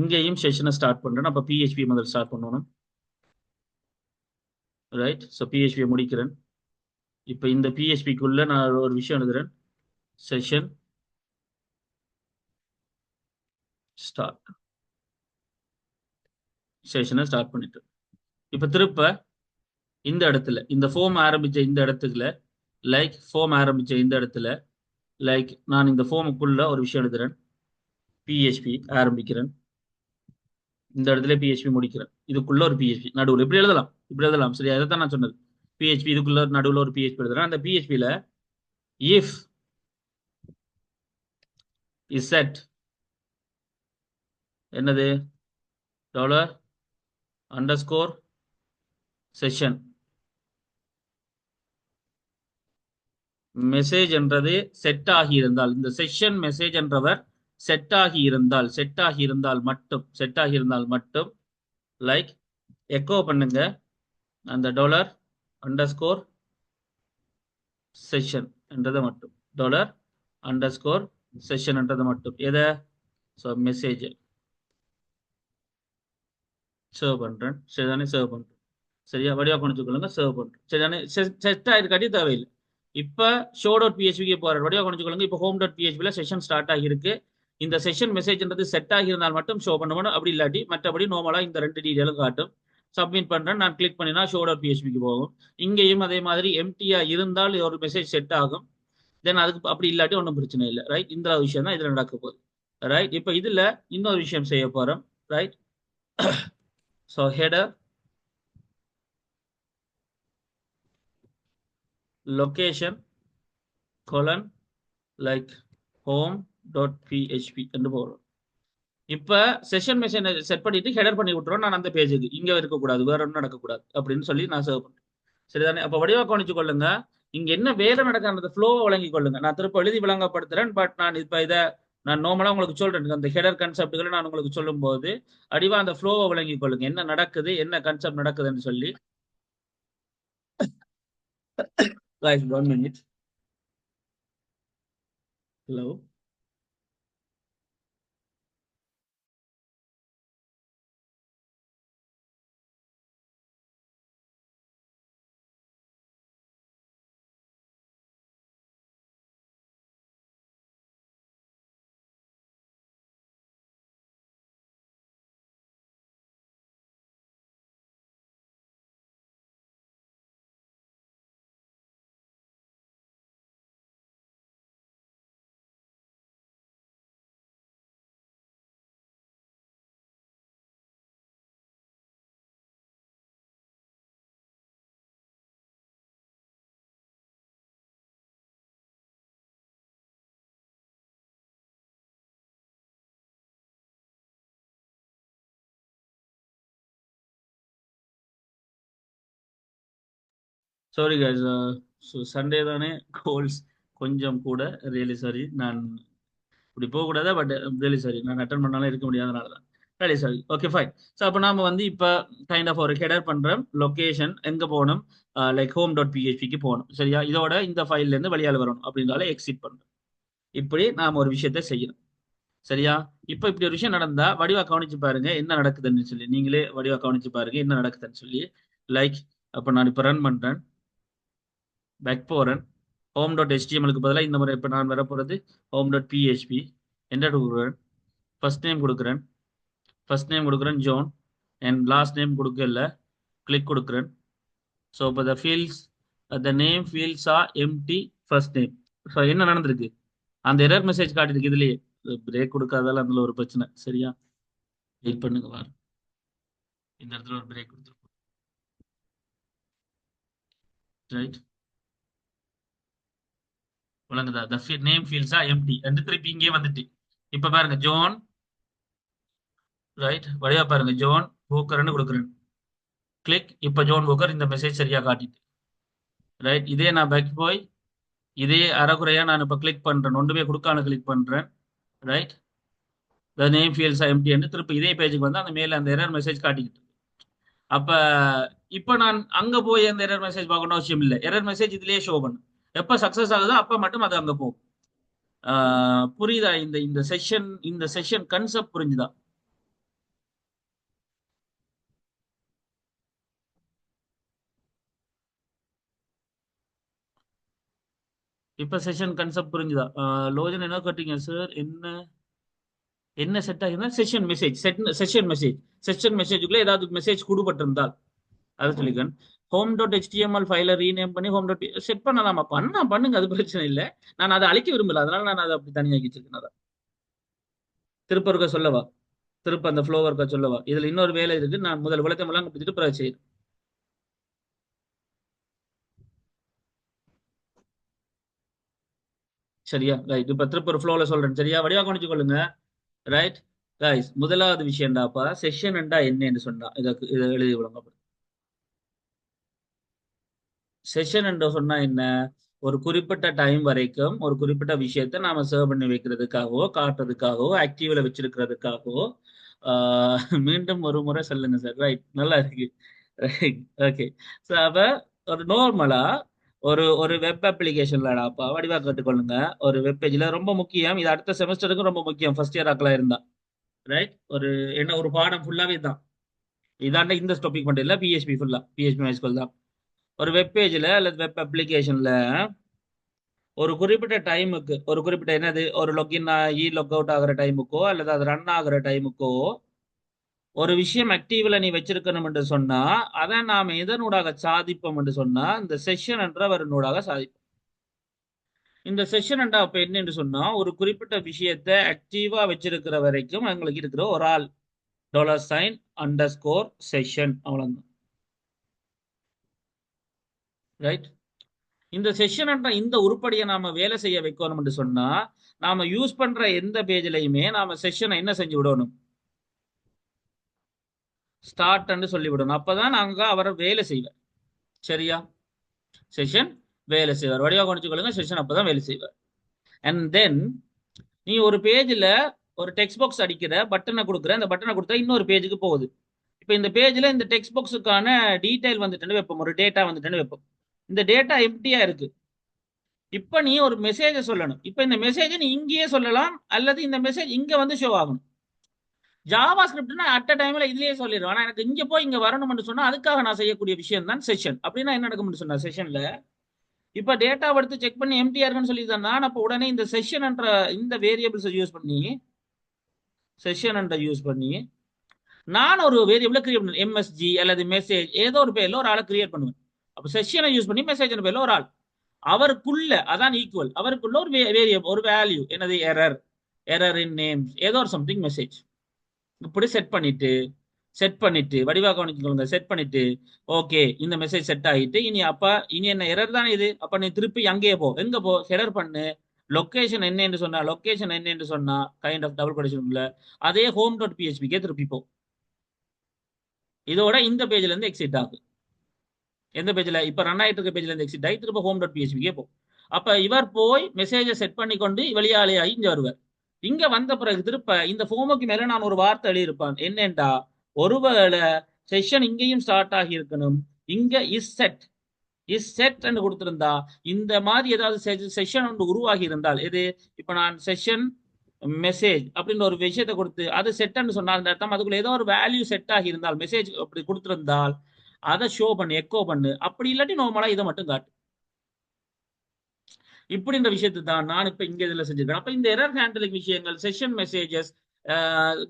இங்கேயும் செஷனை ஸ்டார்ட் பண்றேன். அப்போ பிஹெச்பி முதல் ஸ்டார்ட் பண்ணணும். ரைட். ஸோ பிஹெச்பியை முடிக்கிறேன். இப்போ இந்த பிஹெச்பிக்குள்ள நான் ஒரு விஷயம் எழுதுறேன். Session start. செஷனை ஸ்டார்ட் பண்ணிட்டு இப்போ திருப்ப இந்த இடத்துல இந்த ஃபார்ம் ஆரம்பிச்ச இந்த இடத்துல லைக் நான் இந்த ஃபார்முக்குள்ள ஒரு விஷயம் எழுதுறேன். பிஹெச்பி ஆரம்பிக்கிறேன். இந்த இடத்துல பிஹெச்பி முடிக்கிறேன். இதுக்குள்ள ஒரு பிஹெச்பி நடுவில் இப்படி எழுதலாம். சரியா? அதை தான் நான் சொன்னது. பிஹெச்பி இதுக்குள்ள நடுவில் ஒரு பிஹெச்பி எழுதுறேன். அந்த பிஹெச்பியில இஃப் இஸ் செட் என்னது $_session மெசேஜ் என்றது செட் ஆகி இருந்தால், இந்த செஷன் மெசேஜ் என்றவர் செட் ஆகி இருந்தால் மட்டும் லைக் எக்கோ பண்ணுங்க அந்த $_session என்றதை மட்டும் $_session என்றதை மட்டும் எதை மெசேஜ் சர்வ் பண்றேன். சரிதானே? சர்வ் பண்றேன். சரியா? வடிவா கவனிச்சுக்கொள்ளுங்க. சர்வ் பண்றேன். சரிதானே? செட் ஆயிருக்காட்டி தேவையில்லை. இப்ப show.php போறாரு. வடிவா கவனிச்சுக்கொள்ளுங்க. இப்போ home.phpல செஷன் ஸ்டார்ட் ஆகிருக்கு. இந்த செஷன் மெசேஜ்ன்றது செட் ஆகியிருந்தால் மட்டும் ஷோ பண்ணணும். அப்படி இல்லாட்டி மற்றபடி நார்மலா இந்த ரெண்டு டீடைலும் காட்டும். சப்மிட் பண்றேன், நான் கிளிக் பண்ணினா ஷோ டாட் பிஹெச்பிக்கு போகும். இங்கேயும் அதே மாதிரி எம்டியா இருந்தால் ஒரு மெசேஜ் செட் ஆகும். தென் அதுக்கு அப்படி இல்லாட்டி ஒன்றும் பிரச்சனை இல்லை. ரைட், இந்த விஷயம் தான் இதுல நடக்க போகுது. ரைட், இப்போ இதுல இன்னொரு விஷயம் செய்ய போறோம். Right, so header location colon like home dot PHP என்று போடுறோம். இப்ப செஷன் மெஷின் செட் பண்ணிட்டு ஹெடர் பண்ணி விட்டுறோம். நான் அந்த பேஜுக்கு இங்க இருக்கக்கூடாது, வேற ஒன்றும் நடக்கக்கூடாது அப்படின்னு சொல்லி நான் சேவ் பண்றேன். சரிதானே? அப்ப வடிவா கவனிச்சு கொள்ளுங்க. இங்க என்ன வேலை நடக்கிறது ஃப்ளோவை வழங்கி கொள்ளுங்க. நான் திருப்ப எழுதி விளங்கப்படுத்துறேன். பட் நான் இப்ப இதை நான் நார்மலா உங்களுக்கு சொல்றேன். அந்த ஹெடர் கான்செப்ட்களை நான் உங்களுக்கு சொல்லும் போது அடிவா அந்த ஃப்ளோவை வழங்கி கொள்ளுங்க. என்ன நடக்குது, என்ன கான்செப்ட் நடக்குதுன்னு சொல்லி. Guys, 1 minute. Hello. Sorry guys, so Sunday தானே, கோல்ஸ் கொஞ்சம் கூட. Really sorry. நான் இப்படி போகக்கூடாது, பட் ரியலி சாரி. நான் அட்டன் பண்ணாலும் இருக்க முடியாதனால தான். Really sorry. Okay fine. So அப்போ நாம வந்து இப்போ கைண்ட் ஆஃப் ஒரு ஹெடர் பண்றோம். லொகேஷன் எங்கே போகணும், லைக் ஹோம் டாட் பிஹெச்பிக்கு போகணும். சரியா? இதோட இந்த ஃபைல்லேருந்து வெளியால் வரணும் அப்படின்னால எக்ஸிட் பண்றோம். இப்படி நாம் ஒரு விஷயத்த செய்யணும். சரியா? இப்போ இப்படி ஒரு விஷயம் நடந்தா வடிவா கவனிச்சு பாருங்க என்ன நடக்குதுன்னு சொல்லி. நீங்களே வடிவா கவனிச்சு பாருங்க என்ன நடக்குதுன்னு சொல்லி. லைக் அப்போ நான் இப்போ ரன் பண்றேன், பேக் போறேன். ஹோம் டாட் HTML-க்கு பதிலாக இந்த முறை இப்போ நான் வர போகிறது ஹோம் டாட் பிஹெச்பி. என்டர் கொடுக்குறேன். ஃபர்ஸ்ட் நேம் கொடுக்குறேன். ஃபர்ஸ்ட் நேம் கொடுக்குறேன் ஜோன். அண்ட் லாஸ்ட் நேம் கொடுக்கல. கிளிக் கொடுக்குறேன். ஸோ இப்போ the fields, the name fields are empty first name. So என்ன நடந்திருக்கு, அந்த எரர் மெசேஜ் காட்டிருக்கு இதுலயே. பிரேக் கொடுக்காதால அதுல ஒரு பிரச்சனை. சரியா? வெயிட் பண்ணுங்க வார். இந்த இடத்துல ஒரு பிரேக் கொடுத்துருக்கோம். ரைட், விளங்குதா? The name fields are empty என்று திருப்பி இங்கே வந்துட்டு இப்ப பாருங்க ஜோன். ரைட், வழியா பாருங்க ஜோன் பூக்கர்னு கொடுக்குறேன். கிளிக். இப்ப ஜோன் பூக்கர் இந்த மெசேஜ் சரியா காட்டிட்டு. ரைட், இதே நான் பேக் போய் இதே அறகுறையா நான் இப்ப கிளிக் பண்றேன், ஒன்றுமே கொடுக்காம கிளிக் பண்றேன். Right, the name fields empty என்று திருப்பி இதே பேஜுக்கு வந்து அந்த மேல அந்த எரர் மெசேஜ் காட்டிக்கிட்டு. அப்ப இப்ப நான் அங்க போய் அந்த எரர் மெசேஜ் பார்க்கணும் அவசியம் இல்லை. எரர் மெசேஜ் இதுலயே ஷோ பண்ணும். எப்ப சக்சஸ் ஆகுதோ அப்ப மட்டும் அது அங்க போகும். புரியுதா? இந்த இந்த செஷன் கன்செப்ட் புரிஞ்சுதா? இப்ப செஷன் கன்செப்ட் புரிஞ்சுதா? லோஜன் என்ன கேட்டீங்க சார்? என்ன என்ன செட் ஆகிருந்தா செஷன் மெசேஜ், செஷன் மெசேஜுக்குள்ள ஏதாவது மெசேஜ் கொடுபட்டிருந்தால் அதை சொல்லிக்கன். ஹோம் டாட் HTML ஃபைலை ரீநேம் பண்ணி ஹோம் டாட் செட் பண்ணலாமா? பண்ணுங்க, அது பிரச்சனை இல்லை. நான் அதை அழிக்க விரும்பல, அதனால நான் அதை அப்படி தனியாக்கி வச்சிருக்கேன். அதான் திருப்ப இருக்க சொல்லவா? திருப்ப அந்த ஃப்ளோ இருக்க சொல்லவா? இதுல இன்னொரு வேலை இருக்கு. நான் முதல் விளக்கம் எல்லாம் கொடுத்துட்டு பிறகு செய்யுறேன். சரியா? ரைட், இப்ப திருப்ப ஒரு ஃப்ளோல சொல்றேன். சரியா? வடிவா கவனிச்சு கொள்ளுங்க. ரைட் கைஸ், முதலாவது விஷயம்டாப்பா செஷன் என்றா என்னன்னு சொன்னா இதை எழுதி விடுங்க. செஷன் என்று சொன்னா என்ன? ஒரு குறிப்பிட்ட டைம் வரைக்கும் ஒரு குறிப்பிட்ட விஷயத்தை நாம சர்வ் பண்ணி வைக்கிறதுக்காகவோ காட்டுறதுக்காகவோ ஆக்டிவ்ல வச்சிருக்கிறதுக்காகவோ. மீண்டும் ஒரு முறை சொல்லுங்க சார். ரைட், நல்லா இருக்கு. Right, okay. ஸோ அப்ப ஒரு நார்மலா ஒரு ஒரு வெப் அப்ளிகேஷன்லடாப்பா வடிவா கேட்டுக்கொள்ளுங்க. ஒரு வெப் பேஜ்ல ரொம்ப முக்கியம், இது அடுத்த செமஸ்டருக்கு ரொம்ப முக்கியம் ஃபர்ஸ்ட் இயர் ஆக்கலாம் இருந்தா. ரைட், ஒரு என்ன ஒரு பாடம் ஃபுல்லாவே தான் இதாண்ட இந்த டாபிக் மட்டும் இல்ல, பிஹெச்பி ஃபுல்லா, பிஹெச்பி ஹைஸ்கூல் தான். ஒரு வெப் பேஜ்ல அல்லது வெப் அப்ளிகேஷன்ல ஒரு குறிப்பிட்ட டைமுக்கு ஒரு குறிப்பிட்ட என்னது ஒரு login ஆகி log அவுட் ஆகிற டைமுக்கோ அல்லது அது ரன் ஆகுற டைமுக்கோ ஒரு விஷயம் ஆக்டிவ்ல நீ வச்சிருக்கணும் என்று சொன்னா அதை நாம எதனூடாக சாதிப்போம் என்று சொன்னா இந்த செஷன் என்ற ஒரு நூடாக சாதிப்போம். இந்த செஷன் என்றா அப்ப என்னன்னு சொன்னா ஒரு குறிப்பிட்ட விஷயத்தை ஆக்டிவா வச்சிருக்கிற வரைக்கும் எங்களுக்கு இருக்கிற ஒரு ஆள் $_செஷன் அவ்வளவுதான். ரைட். இந்த செஷன் என்ற இந்த உருப்படியை நாம வேலை செய்ய வைக்கணும் என்று சொன்னா நாம யூஸ் பண்ற எந்த பேஜ்லயுமே நாம செஷனை என்ன செஞ்சு விடணும், ஸ்டார்ட் சொல்லி விடணும். அப்பதான் நாங்க அவரை வேலை செய்வார். சரியா? செஷன் வேலை செய்வார். வடிவா கவனிச்சுக்கொள்ளுங்க, செஷன் அப்பதான் வேலை செய்வார். அண்ட் தென் நீ ஒரு பேஜ்ல ஒரு டெக்ஸ்ட் பாக்ஸ் அடிக்கிற, பட்டனை கொடுக்குற, அந்த பட்டனை கொடுத்தா இன்னொரு பேஜுக்கு போகுது. இப்போ இந்த பேஜ்ல இந்த டெக்ஸ்ட் பாக்ஸுக்கான டீடைல் வந்துட்டு வைப்போம், ஒரு டேட்டா வந்துட்டு வைப்போம். இந்த டேட்டா எம்டியா இருக்கு. இப்ப நீ ஒரு மெசேஜை சொல்லணும். இப்ப இந்த மெசேஜை நீ இங்கேயே சொல்லலாம், அல்லது இந்த மெசேஜ் இங்க வந்து ஷோ ஆகணும். ஜாவா ஸ்கிரிப்ட்னா அட் அ டைம்ல இதுலயே சொல்லிடுவேன். ஆனா எனக்கு இங்க போய் இங்க வரணும்னு சொன்னா அதுக்காக நான் செய்யக்கூடிய விஷயம் தான் செஷன். அப்படின்னா என்ன நடக்கும்னு சொன்னா செஷன்ல இப்ப டேட்டா எடுத்து செக் பண்ணி எம்டிஆர் இருக்குன்னு சொல்லி தான் அப்ப உடனே இந்த செஷன் என்ற இந்த வேரியபிள்ஸ் யூஸ் பண்ணி செஷன் என்ற யூஸ் பண்ணி நான் ஒரு வேரியபிளை கிரியேட் பண்ணுவேன். எம்எஸ்ஜி அல்லது மெசேஜ் ஏதோ ஒரு பேர்ல ஒரு ஆளை கிரியேட் பண்ணுவேன். அப்ப செஷனை யூஸ் பண்ணி மெசேஜ் பேர்ல ஒரு ஆள், அவருக்குள்ள அதான் ஈக்குவல், அவருக்குள்ள ஒரு வேரியபிள் ஒரு வேல்யூ என்னது எரர் இன் நேம்ஸ் ஏதோ ஒரு சம்திங் மெசேஜ் இப்படி செட் பண்ணிட்டு வடிவா கவனிச்சுக்கோங்க. செட் பண்ணிட்டு ஓகே இந்த மெசேஜ் செட் ஆகிட்டு இனி என்ன எரர் தானே இது, அப்ப நீ திருப்பி அங்கேயே போ, எங்க போ, ஹெரர் பண்ணு, லொகேஷன் என்ன என்று சொன்னா கைண்ட் ஆஃப் டபுள் கொட்டேஷன்ல அதே home.phpக்கே திருப்பி போ. இதோட இந்த பேஜ்ல இருந்து எக்ஸிட் ஆகும். எந்த பேஜ்ல இப்ப ரன் ஆயிட்டு இருக்க பேஜ்ல இருந்து எக்ஸிட் ஆகி திரும்ப home.phpக்கே போ. அப்ப இவர் போய் மெசேஜை செட் பண்ணி கொண்டு வெளியாளி ஆகி இங்க வருவார். இங்க வந்த பிறகு திருப்ப இந்த ஃபோமுக்கு மேல நான் ஒரு வார்த்தை எழுதியிருப்பான். என்னென்றா ஒருவேளை செஷன் இங்கேயும் ஸ்டார்ட் ஆகி இருக்கணும், இங்க இஸ் செட் கொடுத்திருந்தா இந்த மாதிரி ஏதாவது செஷன் ஒன்று உருவாகி இருந்தால் எது இப்ப நான் செஷன் மெசேஜ் அப்படின்னு ஒரு விஷயத்தை கொடுத்து அது செட்னு சொன்னால் அந்த அர்த்தம் அதுக்குள்ள ஏதோ ஒரு வேல்யூ செட் ஆகி இருந்தால் மெசேஜ் அப்படி கொடுத்திருந்தால் அதை ஷோ பண்ணு, எக்கோ பண்ணு. அப்படி இல்லாட்டி நார்மலா இதை மட்டும் காட்டு. இப்படின்ற விஷயத்தை தான் நான் இப்ப இங்க இதுல செஞ்சிருக்கேன். அப்ப இந்த எரர் ஹேண்டலிங் விஷயங்கள், செஷன் மெசேஜஸ்,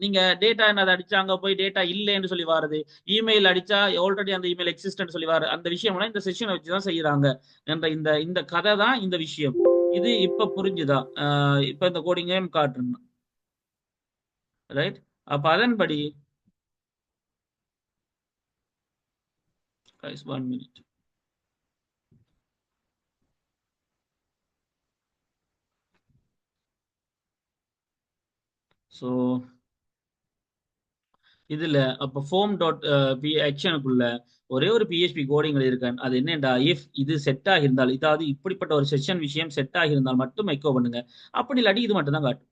நீங்க டேட்டா என்னது அடிச்சா அங்க போய் டேட்டா இல்லைன்னு சொல்லி வாருது, இமெயில் அடிச்சா ஆல்ரெடி அந்த இமெயில் எக்ஸிஸ்டன்ட் சொல்லி வாரு, அந்த விஷயம்லாம் இந்த செஷனை வச்சுதான் செய்யறாங்க என்ற இந்த இந்த கதை தான் இந்த விஷயம். இது இப்ப புரிஞ்சுதா? இப்ப இந்த கோடிங்கையும் காட்டுறேன். ரைட். அப்ப அதன்படி 1 minute. ஸோ இதுல அப்ப form.py ஆக்ஷனுக்குள்ள ஒரே ஒரு பிஹெச்பி கோடிங் இருக்கான். அது என்னடா இஃப் இது செட் ஆகியிருந்தால், இதாவது இப்படிப்பட்ட ஒரு செஷன் விஷயம் செட் ஆகியிருந்தால் மட்டும் எக்கோ பண்ணுங்க, அப்படி இல்லாட்டி இது மட்டும் தான் காட்டும்.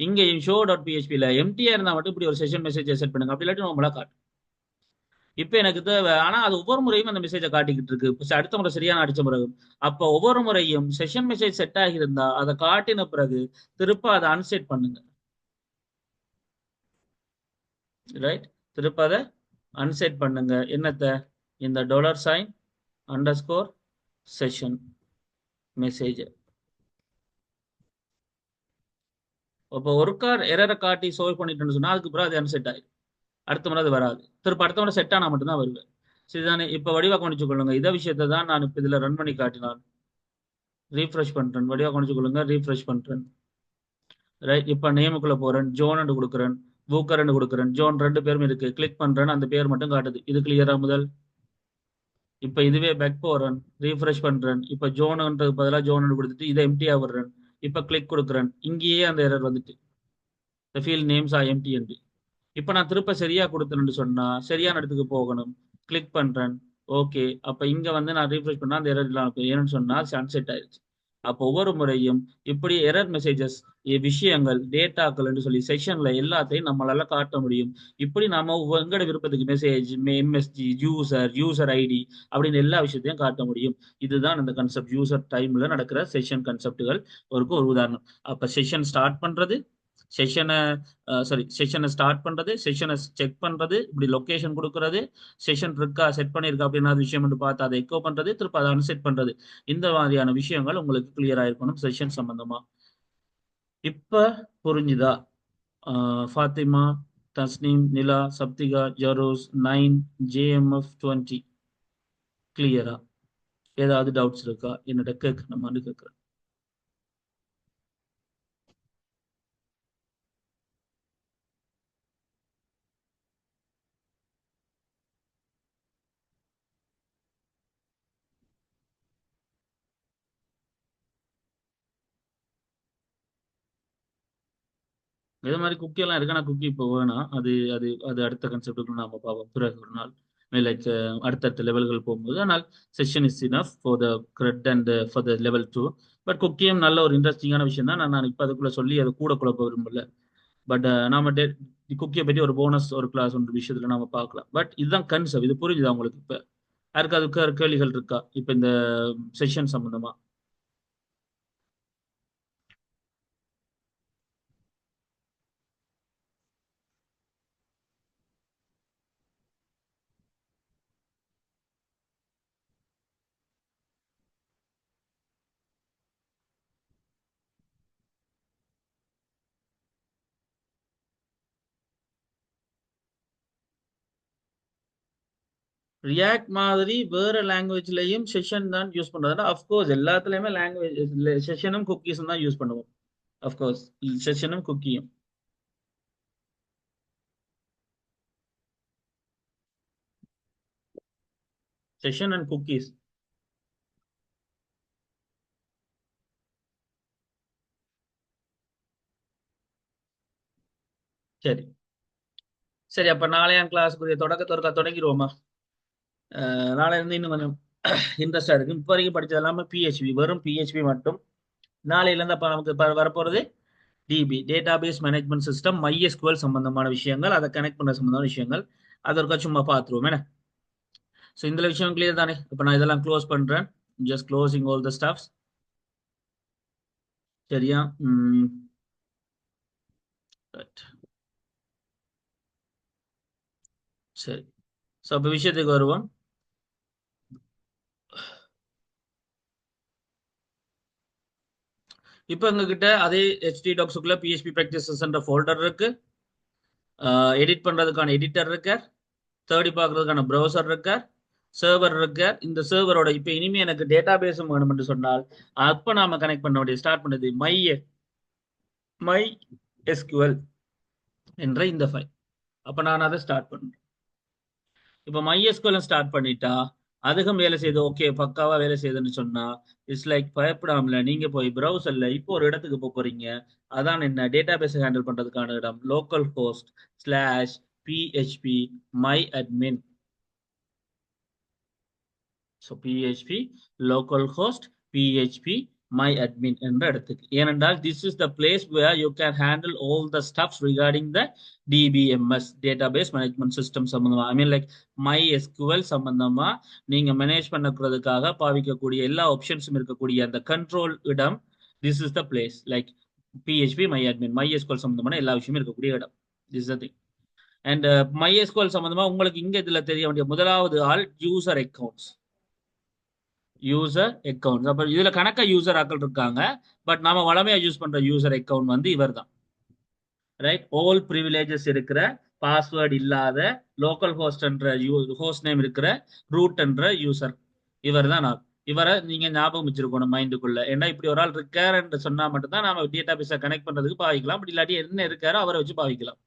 இங்கேயும் show.phpல எம்டிஆ இருந்தா மட்டும் இப்படி ஒரு செஷன் மெசேஜை செட் பண்ணுங்க, அப்படி இல்லாட்டி நம்மளா காட்டும். இப்ப எனக்கு தேவை, ஆனா அது ஒவ்வொரு முறையும் அந்த மெசேஜை காட்டிக்கிட்டு இருக்கு. அடுத்த முறை சரியான அடிச்ச பிறகு அப்ப ஒவ்வொரு முறையும் செஷன் மெசேஜ் செட் ஆகியிருந்தா அதை காட்டின பிறகு திருப்ப அதை அன்செட் பண்ணுங்க. ரைட். திருப்ப அதை அன்செட் பண்ணுங்க. என்னத்த இந்த $_session மெசேஜ். அப்போ ஒருக்கா எரரை காட்டி சால்வ் பண்ணிட்டோம்னு சொன்னா அதுக்கு பிறகு அது அன்செட் ஆயிடும். அடுத்த முறை அது வராது. திருப்ப அடுத்த முறை செட் ஆனா மட்டும்தான் வருவேன். சரிதானே? இப்ப வடிவா கவனிச்சு கொள்ளுங்க. இதை விஷயத்தை தான் நான் இப்ப இதுல ரன் பண்ணி காட்டினான். ரீஃப்ரெஷ் பண்றேன். வடிவா கவனிச்சு கொள்ளுங்க. ரீஃப்ரெஷ் பண்றேன். ரைட். இப்ப நேமுக்குள்ள போறேன், ஜோன் கொடுக்குறேன், பூக்கர் கொடுக்குறேன். ஜோன் 2 பேரும் இருக்கு. கிளிக் பண்றேன், அந்த பேர் மட்டும் காட்டுது. இது கிளியரா முதல்? இப்ப இதுவே பேக் போறேன், ரீஃப்ரெஷ் பண்றேன். இப்ப ஜோன்ன்றது பதிலா ஜோன் கொடுத்துட்டு இதை எம்டியா விடுறேன். இப்ப கிளிக் கொடுக்குறேன், இங்கேயே அந்த எரர் வந்துட்டு the field names are empty என்று. இப்ப நான் திருப்ப சரியா கொடுத்தேன்னு சொன்னா சரியான இடத்துக்கு போகணும். கிளிக் பண்றேன், ஓகே. அப்ப இங்க வந்து நான் ரீஃப்ரெஷ் பண்ணா அந்த எரர் இல்லாம ஏன்னு சொன்னா சன்செட் ஆயிடுச்சு. அப்போ ஒவ்வொரு முறையும் இப்படி எரர் மெசேஜஸ், விஷயங்கள், டேட்டாக்கள் என்று சொல்லி செஷன்ல எல்லாத்தையும் நம்மளால காட்ட முடியும். இப்படி நாம எங்கட விருப்பத்துக்கு மெசேஜ், எம்எஸ்ஜி, யூசர் ஐடி அப்படின்னு எல்லா விஷயத்தையும் காட்ட முடியும். இதுதான் இந்த கன்செப்ட். யூசர் டைம்ல நடக்கிற செஷன் கன்செப்டுகள் ஒரு உதாரணம். அப்ப செஷன் ஸ்டார்ட் பண்றது, செஷனை ஸ்டார்ட் பண்றது, செஷனை செக் பண்றது, இப்படி லொகேஷன் கொடுக்கறது, செஷன் இருக்கா செட் பண்ணிருக்கா அப்படின்னா விஷயம் பார்த்து அதை எக்கோ பண்றது, திருப்ப அதை அன்செட் பண்றது. இந்த மாதிரியான விஷயங்கள் உங்களுக்கு கிளியரா இருக்கணும் செஷன் சம்பந்தமா. இப்ப புரிஞ்சுதா ஃபாத்திமா? தஸ்னீம், நிலா, சப்திகா, ஜரோஸ், 9, JMF 20 கிளியரா? ஏதாவது டவுட்ஸ் இருக்கா? என்னோட கேட்கணுமான்னு கேட்குறேன். இதே மாதிரி குக்கி எல்லாம் இருக்கு. ஆனால் குக்கி இப்போ வேணாம். அது அது அது அடுத்த கன்செப்டுக்கு நாம பார்ப்போம் பிறகு ஒரு நாள். லைக் அடுத்தடுத்த லெவல்கள் போகும்போது. ஆனால் session is enough for the grade and for the level 2. But குக்கியும் நல்ல ஒரு இன்ட்ரெஸ்டிங்கான விஷயம் தான். நான் இப்போ அதுக்குள்ள சொல்லி அதை கூட குழப்ப விரும்பல. பட் நாம குக்கியை பற்றி ஒரு போனஸ் ஒரு கிளாஸ் ஒன்று விஷயத்துல நாம பார்க்கலாம். பட் இதுதான் கன்செப்ட். இது புரிஞ்சுதா உங்களுக்கு? இப்போ யாருக்கு அதுக்கு கேள்விகள் இருக்கா இப்போ இந்த செஷன் சம்பந்தமா? ரியாக்ட் மாதிரி வேற லாங்குவேஜ்லயும் செஷன் தான் யூஸ் பண்றதுன்னா அஃப்கோர்ஸ் எல்லாத்துலயுமே லாங்குவேஜ் செஷனும் குக்கீஸும் தான் யூஸ் பண்ணுவோம். அஃப்கோர்ஸ் செஷனும் குக்கியும். Session and cookies. சரி சரி. அப்ப நாளையாம் கிளாஸுக்குரிய தொடக்கத்தொருக்கா தொடங்கிடுவோமா? நாளை இருந்து இன்னும் கொஞ்சம் இன்ட்ரெஸ்டா இருக்கு. இப்போ வரைக்கும் படிச்சது எல்லாமே பிஹெச்பி, வெறும் பிஹெச்பி மட்டும். நாளையில இருந்து அப்ப நமக்கு வரப்போறது DB, database management system, MySQL சம்பந்தமான விஷயங்கள், அதை கனெக்ட் பண்ண சம்பந்தமான விஷயங்கள். அதை ஒருக்கா சும்மா பார்த்துருவோம் என்ன? ஸோ இந்த விஷயம் கிளியர் தானே? இப்போ நான் இதெல்லாம் க்ளோஸ் பண்றேன். Just closing all the staffs. சரியா? Right. சரி. ஸோ அப்போ விஷயத்துக்கு வருவோம். இப்போ எங்ககிட்ட அதே ஹெச்டி டாக்ஸுக்குள்ள பிஹெச்பி ப்ராக்டிசஸ்ன்ற ஃபோல்டர் இருக்கு. எடிட் பண்றதுக்கான எடிட்டர் இருக்கார். தேடி பார்க்கறதுக்கான ப்ரௌசர் இருக்கார். சர்வர் இருக்கார். இந்த சர்வரோட இப்போ இனிமே எனக்கு டேட்டா பேஸும் வேணும்னு சொன்னால் அப்போ நாம கனெக்ட் பண்ண வேண்டிய ஸ்டார்ட் பண்ணது மை எஸ்கியூஎல் என்ற இந்த ஃபைல். அப்போ நான் அதை ஸ்டார்ட் பண்றேன். இப்போ MySQL ஸ்டார்ட் பண்ணிட்டா அதுக்கும் வேலை செய்யுது. ஓகே, பக்காவா வேலை செய்யுதுன்னு சொன்னா இட்ஸ் லைக் பயப்படாமல நீங்க போய் ப்ரௌசர்ல இப்போ ஒரு இடத்துக்கு போக போறீங்க. அதான் என்ன டேட்டா பேஸ் ஹேண்டில் பண்றதுக்கான இடம் local host /PHP my admin. So PHP local host PHP my admin என்ற இடத்துக்கு. ஏனென்றால் this is the place where you can handle all the stuffs regarding the DBMS database management system சம்பந்தமா. I mean like MySQL சம்பந்தமா நீங்க manage பண்ணக்கிறதுக்காக பாவிக்கக்கூடிய எல்லா ஆப்ஷன்ஸும் இருக்கக்கூடிய அந்த control இடம். This is the place like PHP my admin MySQL சம்பந்தமான எல்லா விஷயமும் இருக்கக்கூடிய இடம். This the thing. And MySQL சம்பந்தமா உங்களுக்கு இங்க இதுல தெரிய வேண்டிய முதலாவது ஆள் யூசர் அக்கௌண்ட்ஸ். User account. அப்ப இதுல கணக்க யூசர் ஆக்கள் இருக்காங்க. பட் நாம வளமையா யூஸ் பண்ற யூசர் அக்கௌண்ட் வந்து இவர் தான். ரைட். ஆல் ப்ரிவிலேஜஸ் இருக்கிற, பாஸ்வேர்டு இல்லாத, லோக்கல் ஹோஸ்ட் என்ற ஹோஸ்ட் நேம் இருக்கிற, ரூட் என்ற யூசர் இவர் தான் நான். இவரை நீங்க ஞாபகம் வச்சிருக்கணும் மைண்டுக்குள்ள. ஏன்னா இப்படி ஒரு ஆள் இருக்காரு என்று சொன்னா மட்டும்தான் நாம டேட்டா பேஸை கனெக்ட் பண்றதுக்கு பாவிக்கலாம். அப்படி இல்லாட்டி என்ன இருக்காரோ அவரை வச்சு பாவிக்கலாம்.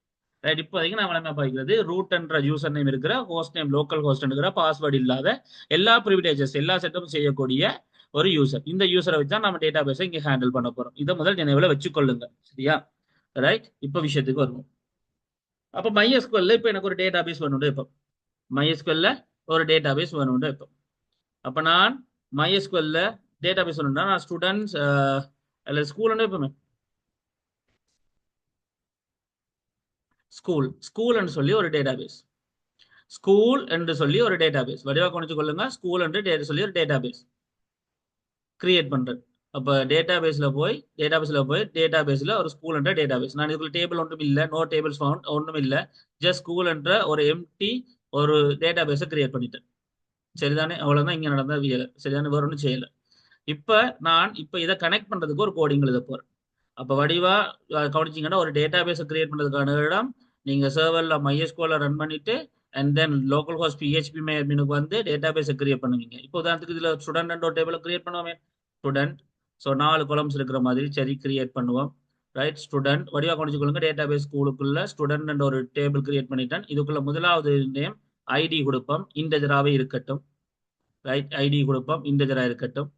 ரைட். இப்போதைக்கு நான் வளமையா பாவிக்கிறது ரூட் என்ற யூசர் நேம் இருக்கிற, ஹோஸ்ட் நேம் லோக்கல் ஹோஸ்ட் இருக்கிற, பாஸ்வேர்டு இல்லாத, எல்லா ப்ரிவிலேஜஸ் எல்லா செட்டப்பும் செய்யக்கூடிய ஒரு யூசர். இந்த யூசரை வச்சு தான் நம்ம டேட்டா பேஸை இங்க ஹேண்டில் பண்ண போறோம். இதை முதல் நினைவுல வச்சுக்கொள்ளுங்க. சரியா? ரைட். இப்போ விஷயத்துக்கு வருவோம். அப்போ MySQL இப்போ எனக்கு ஒரு டேட்டா பேஸ் வேணும். இப்போ MySQL ஒரு டேட்டா பேஸ் வேணும். இப்போ அப்போ நான் MySQL டேட்டா பேஸ் வேணும்னா நான் ஸ்டூடெண்ட்ஸ் அல்ல ஸ்கூல் எப்பவுமே ஸ்கூல் என்று சொல்லி ஒரு டேட்டா பேஸ். ஸ்கூல் என்று சொல்லி ஒரு டேட்டா பேஸ் வடிவா கொண்டு கொள்ளுங்க. ஸ்கூல் என்று சொல்லி ஒரு டேட்டா பேஸ் கிரியேட் பண்றது. அப்போ டேட்டா பேஸ்ல ஒரு ஸ்கூல் என்ற டேட்டா பேஸ். நான் இதுக்குள்ள டேபிள் ஒன்றும் இல்லை, நோ டேபிள்ஸ் ஃபவுண்ட் ஒன்றும் இல்லை. ஜஸ்ட் ஸ்கூல் என்ற ஒரு எம்டி ஒரு டேட்டா பேஸை கிரியேட் பண்ணிட்டேன். சரிதானே? அவ்வளவுதான் இங்க நடந்த வியலை. சரிதானே? வேற ஒன்றும் செய்யல. நான் இதை கனெக்ட் பண்றதுக்கு ஒரு கோடிங் எழுத போறேன். அப்ப வடிவா கவனிச்சிங்கன்னா ஒரு டேட்டா பேஸை கிரியேட் பண்றதுக்கான இடம் நீங்க சர்வர்ல MySQL ரன் பண்ணிட்டு and then local host PHP adminக்கு வந்து டேட்டாபேஸை கிரியேட் பண்ணுவீங்க. இப்போ உதாரணத்துக்கு இதுல ஸ்டூடெண்ட் ஒரு டேபிள் கிரியேட் பண்ணுவோமே, ஸ்டூடெண்ட். ஸோ 4 காலம்ஸ் இருக்கிற மாதிரி சரி கிரியேட் பண்ணுவோம். ரைட், ஸ்டூடெண்ட் வடிவா கொண்டுக்கொள்ளுங்க. டேட்டாபேஸ் ஸ்கூலுக்குள்ள ஸ்டூடெண்ட் ஒரு டேபிள் கிரியேட் பண்ணிட்டேன். இதுக்குள்ள முதலாவது நேம் ஐடி கொடுப்போம், இன்டெஜராகவே இருக்கட்டும். ரைட், ஐடி கொடுப்போம், இன்டெஜரா இருக்கட்டும்.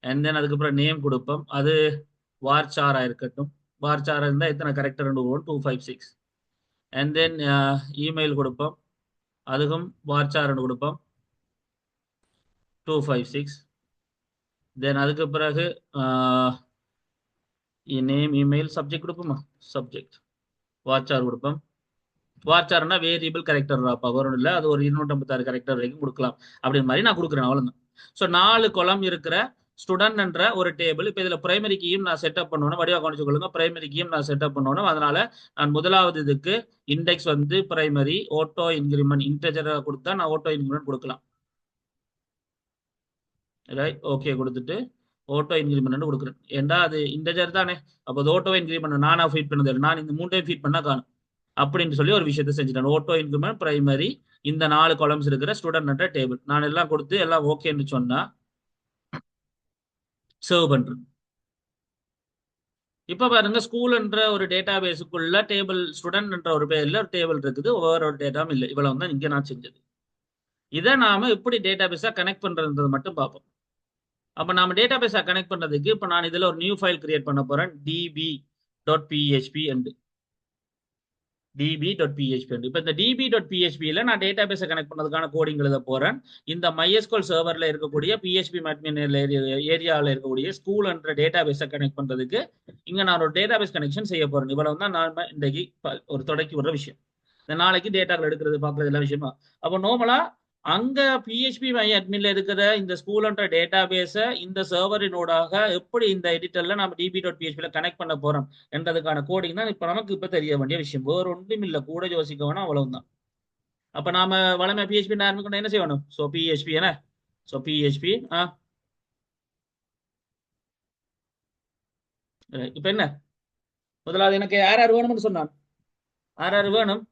அண்ட் தென் அதுக்கப்புறம் நேம் கொடுப்போம், அது வார்ச்சாரா இருக்கட்டும். வார்ச்சாரா இருந்தால் எத்தனை கரெக்டர் 256. அண்ட் தென் இமெயில் கொடுப்போம், அதுக்கும் வார்ச்சாரன்னு கொடுப்போம் 256. தென் அதுக்கு பிறகு நேம் இமெயில் சப்ஜெக்ட் கொடுப்போமா, சப்ஜெக்ட் வார்ச்சார் கொடுப்போம். வார்ச்சார்னா வேரியபிள் கரெக்டர் வரும் இல்லை, அது ஒரு 256 கரெக்டர் வரைக்கும் கொடுக்கலாம். அப்படின்னு மாதிரி நான் கொடுக்குறேன், அவ்வளோதான். ஸோ 4 கொலம் இருக்கிற ஸ்டூடெண்ட் என்ற ஒரு டேபிள். இப்போ இதில் பிரைமரி கீயும் நான் செட்டப் பண்ணணும், வடிவா கவனிச்சு கொள்ளுங்க. பிரைமரி கீயும் நான் செட்டப் பண்ணணும். அதனால நான் முதலாவது இதுக்கு இண்டெக்ஸ் வந்து பிரைமரி ஆட்டோ இன்கிரிமெண்ட் இன்டெஜரை கொடுத்தா நான் ஆட்டோ இன்கிரிமெண்ட் கொடுக்கலாம். ரைட், ஓகே கொடுத்துட்டு ஆட்டோ இன்கிரிமெண்ட் கொடுக்குறேன். ஏண்டா அது இன்டெஜர் தானே, அப்போ அது ஆட்டோ இன்கிரிமெண்ட் நானா ஃபீட் பண்ணது இல்லை, நான் இந்த 3 டைம் ஃபீட் பண்ணா காணும் அப்படின்னு சொல்லி ஒரு விஷயத்தை செஞ்சுட்டேன். ஆட்டோ இன்கிரிமெண்ட் பிரைமரி இந்த 4 காலம்ஸ் இருக்கிற ஸ்டூடெண்ட் டேபிள் நான் எல்லாம் கொடுத்து எல்லாம் ஓகேன்னு சொன்னா சர்வ் பண்றேன். இப்ப பாருங்க, ஸ்கூல் என்ற ஒரு டேட்டா பேஸுக்குள்ள டேபிள் ஸ்டூடெண்ட் என்ற ஒரு பேர்ல ஒரு டேபிள் இருக்குது, ஒவ்வொரு ஒரு டேட்டாவும் இல்லை. இவ்வளவு தான் இங்க நான் செஞ்சது. இதை நாம எப்படி டேட்டா பேஸா கனெக்ட் பண்றது மட்டும் பார்ப்போம். அப்ப நாம டேட்டா பேஸா கனெக்ட் பண்றதுக்கு இப்ப நான் இதுல ஒரு நியூ ஃபைல் கிரியேட் பண்ண போறேன், db.php என்று. db.php. இப்போ இந்த db.phpல நான் டேட்டா பேஸை கனெக்ட் பண்ணதுக்கான கோடிங் எழுத போறேன். இந்த MySQL சர்வர்ல இருக்கக்கூடிய PHP admin ஏரியாவில் இருக்கக்கூடிய ஸ்கூல் என்ற டேட்டா பேஸை கனெக்ட் பண்றதுக்கு இங்க நான் ஒரு டேட்டா பேஸ் கனெக்ஷன் செய்ய போறேன். இவ்வளவு தான் நான் இன்றைக்கு ஒரு தொடக்கி விடுற விஷயம். இந்த நாளைக்கு டேட்டாக்கள் எடுக்கிறது பார்க்கறது எல்லா விஷயமா. அப்போ நார்மலா அங்க PHP adminல இருக்கிற இந்த ஸ்கூல் என்ற டேட்டா பேஸை இந்த சர்வரினோடாக எப்படி இந்த எடிட்டர்ல நம்ம db.phpல கனெக்ட் பண்ண போறோம் என்றதுக்கான கோடிங் தான் இப்ப நமக்கு இப்ப தெரிய வேண்டிய விஷயம். வேற ஒன்றும் இல்லை, கூட யோசிக்க வேணும், அவ்வளவுதான். அப்ப நாம வளமை PHP ஆரம்பிக்கணும், என்ன செய்யணும்? ஸோ PHP என்ன, ஸோ PHP இப்ப என்ன முதலாவது எனக்கு யார் யார் வேணும்னு சொன்னான், யார் யார் வேணும்?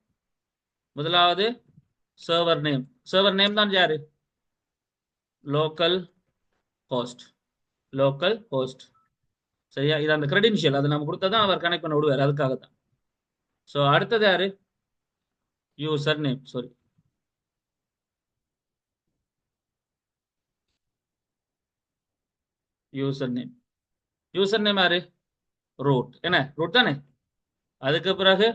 முதலாவது சர்வர் நேம். சர்வர் நேம் தான் யாரு? Local host. லோக்கல் ஹோஸ்ட், சரியா? இது அந்த கிரெடென்ஷியல், அது நம்ம கொடுத்ததான் அவர் கனெக்ட் பண்ண விடுவார், அதுக்காக தான். ஸோ அடுத்தது யாரு? User name. Sorry, user name. User name யாரு? ரூட். என்ன ரூட் தானே? அதுக்கு பிறகு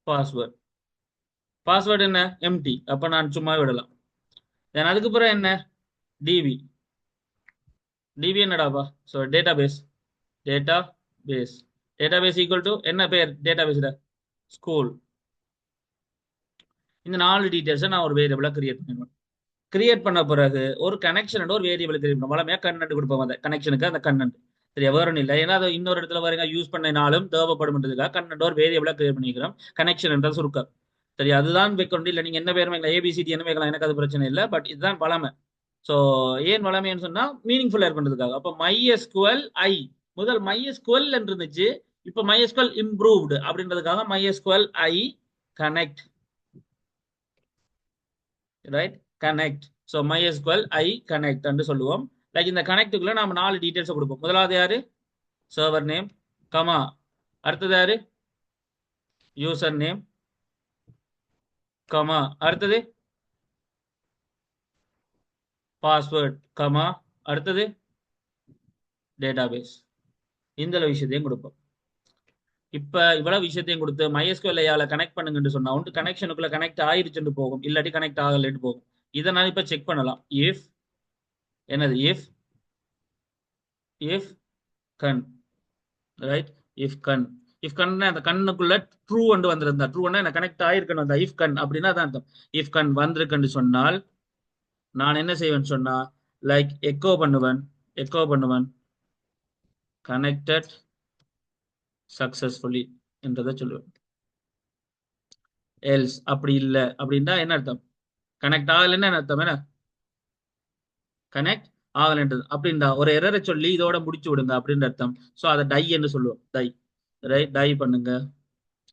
பாஸ்வேர்ட். பாஸ்வேர்டு என்ன? எம்டி. அப்ப நான் சும்மா விடலாம். தென் அதுக்கு பிறகு என்ன? டிபி. டிபி என்னடாப்பா? So database. Database. Database equal to என்ன பேர் டேட்டா பேஸ்ல? ஸ்கூல். இந்த 4 டீடைல்ஸை நான் ஒரு வேரியபிளா கிரியேட் பண்ணுவேன். கிரியேட் பண்ண பிறகு ஒரு கனெக்ஷன் ஒரு வேரியபிள் கிரியேட் பண்ணுவோம். வளமையா கண்டென்ட் கொடுப்போம், அந்த கனெக்ஷனுக்கு அந்த கண்டென்ட். சரியா? வேற இல்லை, ஏன்னா அது இன்னொரு இடத்துல வரங்க யூஸ் பண்ணினாலும் தேவைப்படும்ன்றதுக்காக கண்டென்ட் ஒரு வேரியபிளா கிரியேட் பண்ணிக்கிறோம். கனெக்ஷன் என்ற சுருக்கம். சரி, அதுதான் வைக்கொண்டு இல்லை, நீங்க என்ன பேர் வைக்கலாம், ஏபிசிடி என்ன வைக்கலாம், எனக்கு அது பிரச்சனை இல்லை. பட் இதுதான் வளமை. ஸோ ஏன் வளமைன்னு சொன்னா மீனிங்ஃபுல்லா இருக்கின்றதுக்காக. அப்போ MySQL ஐ முதல் MySQL இருந்துச்சு, இப்போ MySQL இம்ப்ரூவ்டு அப்படின்றதுக்காக MySQL ஐ connect. Right, connect. So MySQL ஐ கனெக்ட் என்று சொல்லுவோம். லைக் இந்த கனெக்டுக்குள்ள நாம 4 டீடைல்ஸ் கொடுப்போம். முதலாவது யாரு? Server name, comma. அடுத்தது யாரு? User name, comma. அடுத்தது பாஸ்வேர்ட், கமா. அடுத்தது டேட்டாபேஸ். இந்த விஷயத்தையும் கொடுப்போம். இப்ப இவ்வளவு விஷயத்தையும் கொடுத்து MySQL ஐயால கனெக்ட் பண்ணுங்கன்னு சொன்னா ஒன்று கனெக்ஷனுக்குள்ள கனெக்ட் ஆயிருச்சுன்னு போகும், இல்லாட்டி கனெக்ட் ஆகலன்னு போகும். இதை நான் இப்ப செக் பண்ணலாம். இஃப் என்னது? If con. Right, if con. If con அந்த கண்ணுக்குள்ள ட்ரூ வந்து வந்திருந்தா, ட்ரூ என்ன கனெக்ட் ஆயிருக்கணும், அந்த இஃப் கன் அப்படின்னா தான் அர்த்தம். இஃப் கன் வந்திருக்குன்னு சொன்னால் நான் என்ன செய்வேன்னு சொன்னா லைக் எக்கோ பண்ணுவேன் கனெக்டட் சக்சஸ்ஃபுல்லி என்றதை சொல்லுவேன். எல்ஸ் அப்படி இல்லை அப்படின்னா என்ன அர்த்தம்? கனெக்ட் ஆகலைன்னு என்ன அர்த்தம்? என்ன கனெக்ட் ஆகலைன்றது அப்படின்றா ஒரு எரரை சொல்லி இதோட முடிச்சு விடுங்க அப்படின்னு அர்த்தம். ஸோ அதை டை என்று சொல்லுவோம். டை, ரைட், டை பண்ணுங்க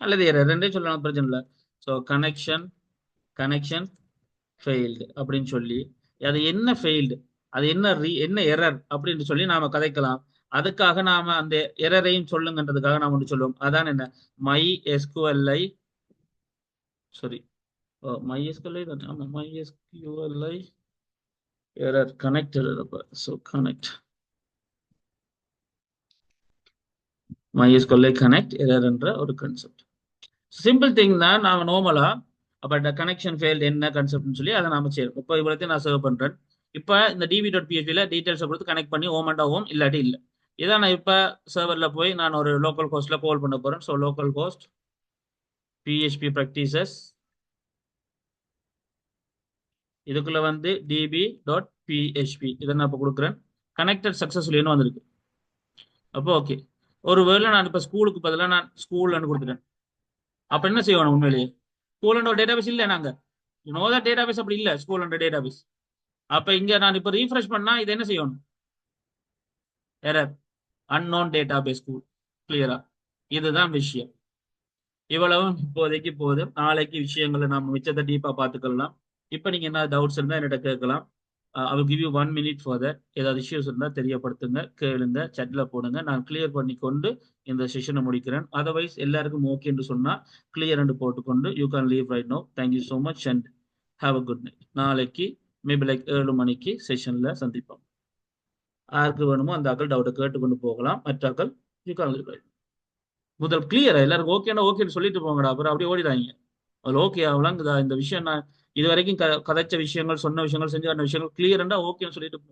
அல்லது எரர் ரெண்டே சொல்லலாம், பிரச்சனை இல்லை. ஸோ கனெக்ஷன் ஃபெயில்டு அப்படின்னு சொல்லி அது என்ன ஃபெயில்டு, அது என்ன எரர் அப்படின்னு சொல்லி நாம கதைக்கலாம். அதுக்காக நாம அந்த எரரையும் சொல்லுங்கன்றதுக்காக நாம ஒன்று சொல்லுவோம். அதான் என்ன, MySQLi, sorry, MySQLi தானே, ஆமா MySQLi error connect error. அப்ப so connect MySQLi connect error என்ற ஒரு கான்செப்ட். சிம்பிள் திங் தான். நாம நார்மலா அப்ப கனெக்ஷன் ஃபெயில்டு என்ன கான்செப்ட்னு சொல்லி அதை நாம செய்யறோம். இப்போ இவ்வளோத்தையும் நான் சர்வ் பண்றேன். இப்போ இந்த db.phpல டீடைல்ஸை கொடுத்து கனெக்ட் பண்ணி ஓமண்டா ஓம் இல்லாட்டி இல்லை. இதான் நான் இப்போ சர்வரில் போய் நான் ஒரு லோக்கல் ஹோஸ்ட்ல கால் பண்ண போறேன். So local host PHP practices, இதுக்குள்ள வந்து db.php இதை நான் இப்போ கொடுக்குறேன். கனெக்டட் சக்சஸ்ஃபுல்லின்னு வந்திருக்கு. அப்போ ஓகே. ஒருவேளை நான் இப்போ ஸ்கூலுக்கு பதிலாக நான் ஸ்கூல்னு கொடுத்துட்டேன். அப்போ என்ன செய்யணும், உண்மையிலேயே ஸ்கூல் ஒரு டேட்டாபேஸ் இல்லை. நாங்கள் டேட்டாபேஸ் அப்படி இல்லை, ஸ்கூல் டேட்டாபேஸ். அப்ப இங்க நான் இப்ப ரீஃப்ரெஷ் பண்ணா இது என்ன செய்யணும், எரர், அன்னோன் டேட்டாபேஸ் ஸ்கூல். கிளியரா? இதுதான் விஷயம். இவ்வளவும் இப்போதைக்கு போதும். நாளைக்கு விஷயங்களை நம்ம மிச்சத்தை டீப்பா பார்த்துக்கலாம். இப்ப நீங்க என்ன டவுட்ஸ் இருந்தா என்கிட்ட கேட்கலாம். I will give you 1 minute for that. ஏதாவது இஷ்யூஸ் இருந்தா தெரியப்படுத்துங்க, கேளுங்க, chatல போடுங்க. நான் கிளியர் பண்ணி கொண்டு இந்த செஷனை முடிக்கிறேன். அதர்வைஸ் எல்லாருக்கும் ஓகே என்று சொன்னா கிளியர் என்று போட்டுக்கொண்டு you can leave right no. Thank you so much and have a good night. நாளைக்கு மேபி லைக் 7 மணிக்கு செஷன்ல சந்திப்போம். யாருக்கு வேணுமோ அந்த ஆக்கள் டவுட்டை கேட்டுக்கொண்டு போகலாம். மற்ற ஆக்கள் யூ கேன் லீவ் ரைட். முதல் கிளியரா எல்லாருக்கும் ஓகேன்னா ஓகேன்னு சொல்லிட்டு போங்கடா, அப்புறம் அப்படியே ஓடிடாங்க. அதுல ஓகே அவளாங்குதா இந்த விஷயம், நான் இது வரைக்கும் கதைச்ச விஷயங்கள், சொன்ன விஷயங்கள், செஞ்ச விஷயங்கள் கிளியர்ண்டா ஓகேன்னு சொல்லிட்டு போ.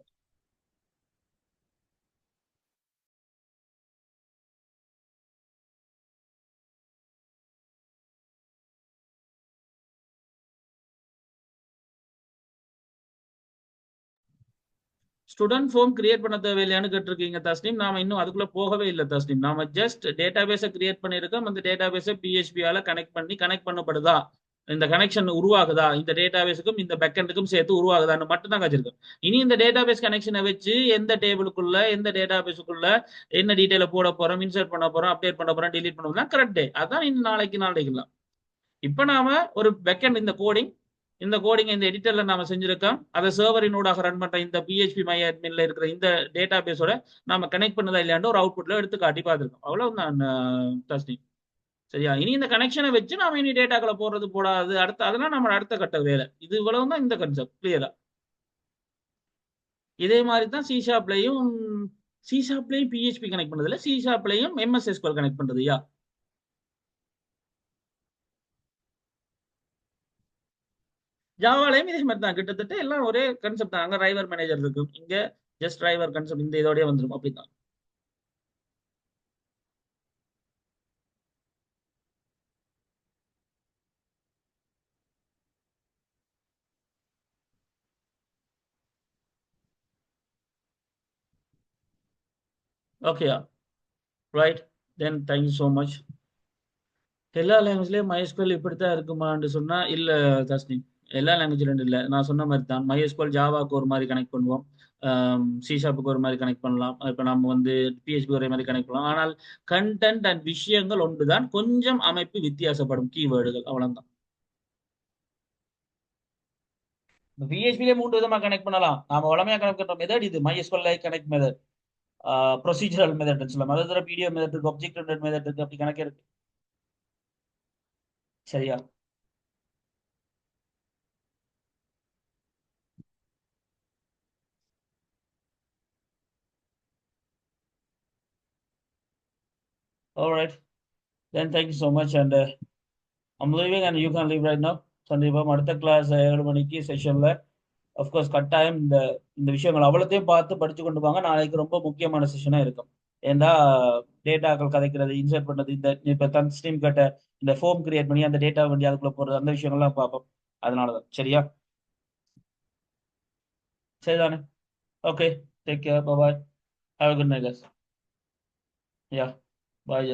ஸ்டூடெண்ட் ஃபார்ம் கிரியேட் பண்ண தேவையில்லையான்னு கேட்டிருக்கீங்க தஸ்னீம். நாம இன்னும் அதுக்குள்ள போகவே இல்லை தஸ்னீம். நாம ஜஸ்ட் டேட்டாபேஸை கிரியேட் பண்ணியிருக்கோம். அந்த டேட்டாபேஸை பிஹெச்பியால கனெக்ட் பண்ணப்படுதா, இந்த கனெக்ஷன் உருவாகுதா, இந்த டேட்டாபேஸுக்கும் இந்த பேக்கெண்டுக்கும் சேர்த்து உருவாகுதான்னு மட்டும் தான் வச்சிருக்கோம். இனி இந்த டேட்டாபேஸ் கனெக்ஷனை வச்சு எந்த டேபிளுக்குள்ள எந்த டேட்டாபேஸுக்குள்ள என்ன டீட்டெயில போட போறோம், இன்சர்ட் பண்ண போறோம், அப்டேட் பண்ண போறோம், டிலீட் பண்ண போறோம், கரெக்ட். அதான் இன்னும் நாளைக்குலாம். இப்ப நாம ஒரு பேக்கெண்ட் இந்த கோடிங் இந்த எடிட்டர்ல நாம செஞ்சிருக்கோம். அதை சர்வரினோடாக ரன் பண்ற இந்த பிஹெச்பி மை அட்மின்ல இருக்கிற இந்த டேட்டா பேஸோட நாம கனெக்ட் பண்ணதா இல்லையாண்டு ஒரு அவுட்புட்ல எடுத்து காட்டி பார்த்துருக்கோம். அவ்வளவுதான் தஸ்னி. சரியா? இனி இந்த கனெக்ஷனை வச்சு நாம இனி டேட்டாக்களை போடுறது போடாது அடுத்த, அதெல்லாம் நம்ம அடுத்த கட்ட வேலை. இது இவ்வளவுதான் இந்த கன்செப்ட். கிளியரா? இதே மாதிரி தான் சி ஷாப்லையும் பிஹெச்பி கனெக்ட் பண்றது இல்ல, சி ஷாப்லையும் எம்எஸ்எஸ்குஎல் கனெக்ட் பண்றது. யா, ஜாவாலையும் இதே மாதிரி தான். கிட்டத்தட்ட எல்லாம் ஒரே கன்செப்ட் தான். அங்க டிரைவர் மேனேஜர் இருக்கும், இங்க ஜஸ்ட் டிரைவர் கன்செப்ட் இந்த இதோடய வந்துடும். அப்படிதான். ஓகேயா? ரைட். தென் தேங்க்யூ ஸோ மச். எல்லா லாங்குவேஜ்லயும் MySQL இப்படித்தான் இருக்குமான்னு சொன்னா இல்ல தஸ்னி. எல்லா லாங்குவேஜ்லும் இல்ல. நான் சொன்ன மாதிரி தான். MySQL ஜாவாக்கு ஒரு மாதிரி கனெக்ட் பண்ணுவோம், சி ஷாப்புக்கு ஒரு மாதிரி கனெக்ட் பண்ணலாம், இப்ப நம்ம வந்து PHP ஒரே மாதிரி கனெக்ட் பண்ணலாம். ஆனால் கண்டென்ட் அண்ட் விஷயங்கள் ஒன்றுதான், கொஞ்சம் அமைப்பு வித்தியாசப்படும், கீவேர்டுகள் அவ்வளவுதான். PHP 3 விதமா கனெக்ட் பண்ணலாம். நாம வளமையா கனெக்ட் பண்ற மெத்தட் இது MySQL connect method, procedural method சொல்லலாம். அதே பிடிஎஃப் மெத்தட் இருக்கு, ஆப்ஜெக்ட் ஓரியன்டட் மெத்தட் இருக்கு, அப்படி கணக்கு இருக்கு. சரியா? Alright. Then thank you so much and I'm leaving and you can leave right now. சந்தீபம் அடுத்த கிளாஸ் 7 மணிக்கு செஷன்ல அஃப்கோர்ஸ் கட்டாயம் இந்த இந்த விஷயங்கள் அவ்வளோத்தையும் பார்த்து படிச்சு கொண்டு வாங்க. நாளைக்கு ரொம்ப முக்கியமான செஷனா இருக்கும். ஏன்னா டேட்டாக்கள் கதைக்கிறது, இன்சர்ட் பண்ணது, இந்த இப்ப தன் ஸ்ட்ரீம் கட்ட இந்த ஃபார்ம் கிரியேட் பண்ணி அந்த டேட்டா வண்டி அதுக்குள்ள போறது, அந்த விஷயங்கள்லாம் பார்ப்போம். அதனாலதான். சரியா? சரிதானே? Okay. Take care. Bye. Have a good night. Yeah, bye.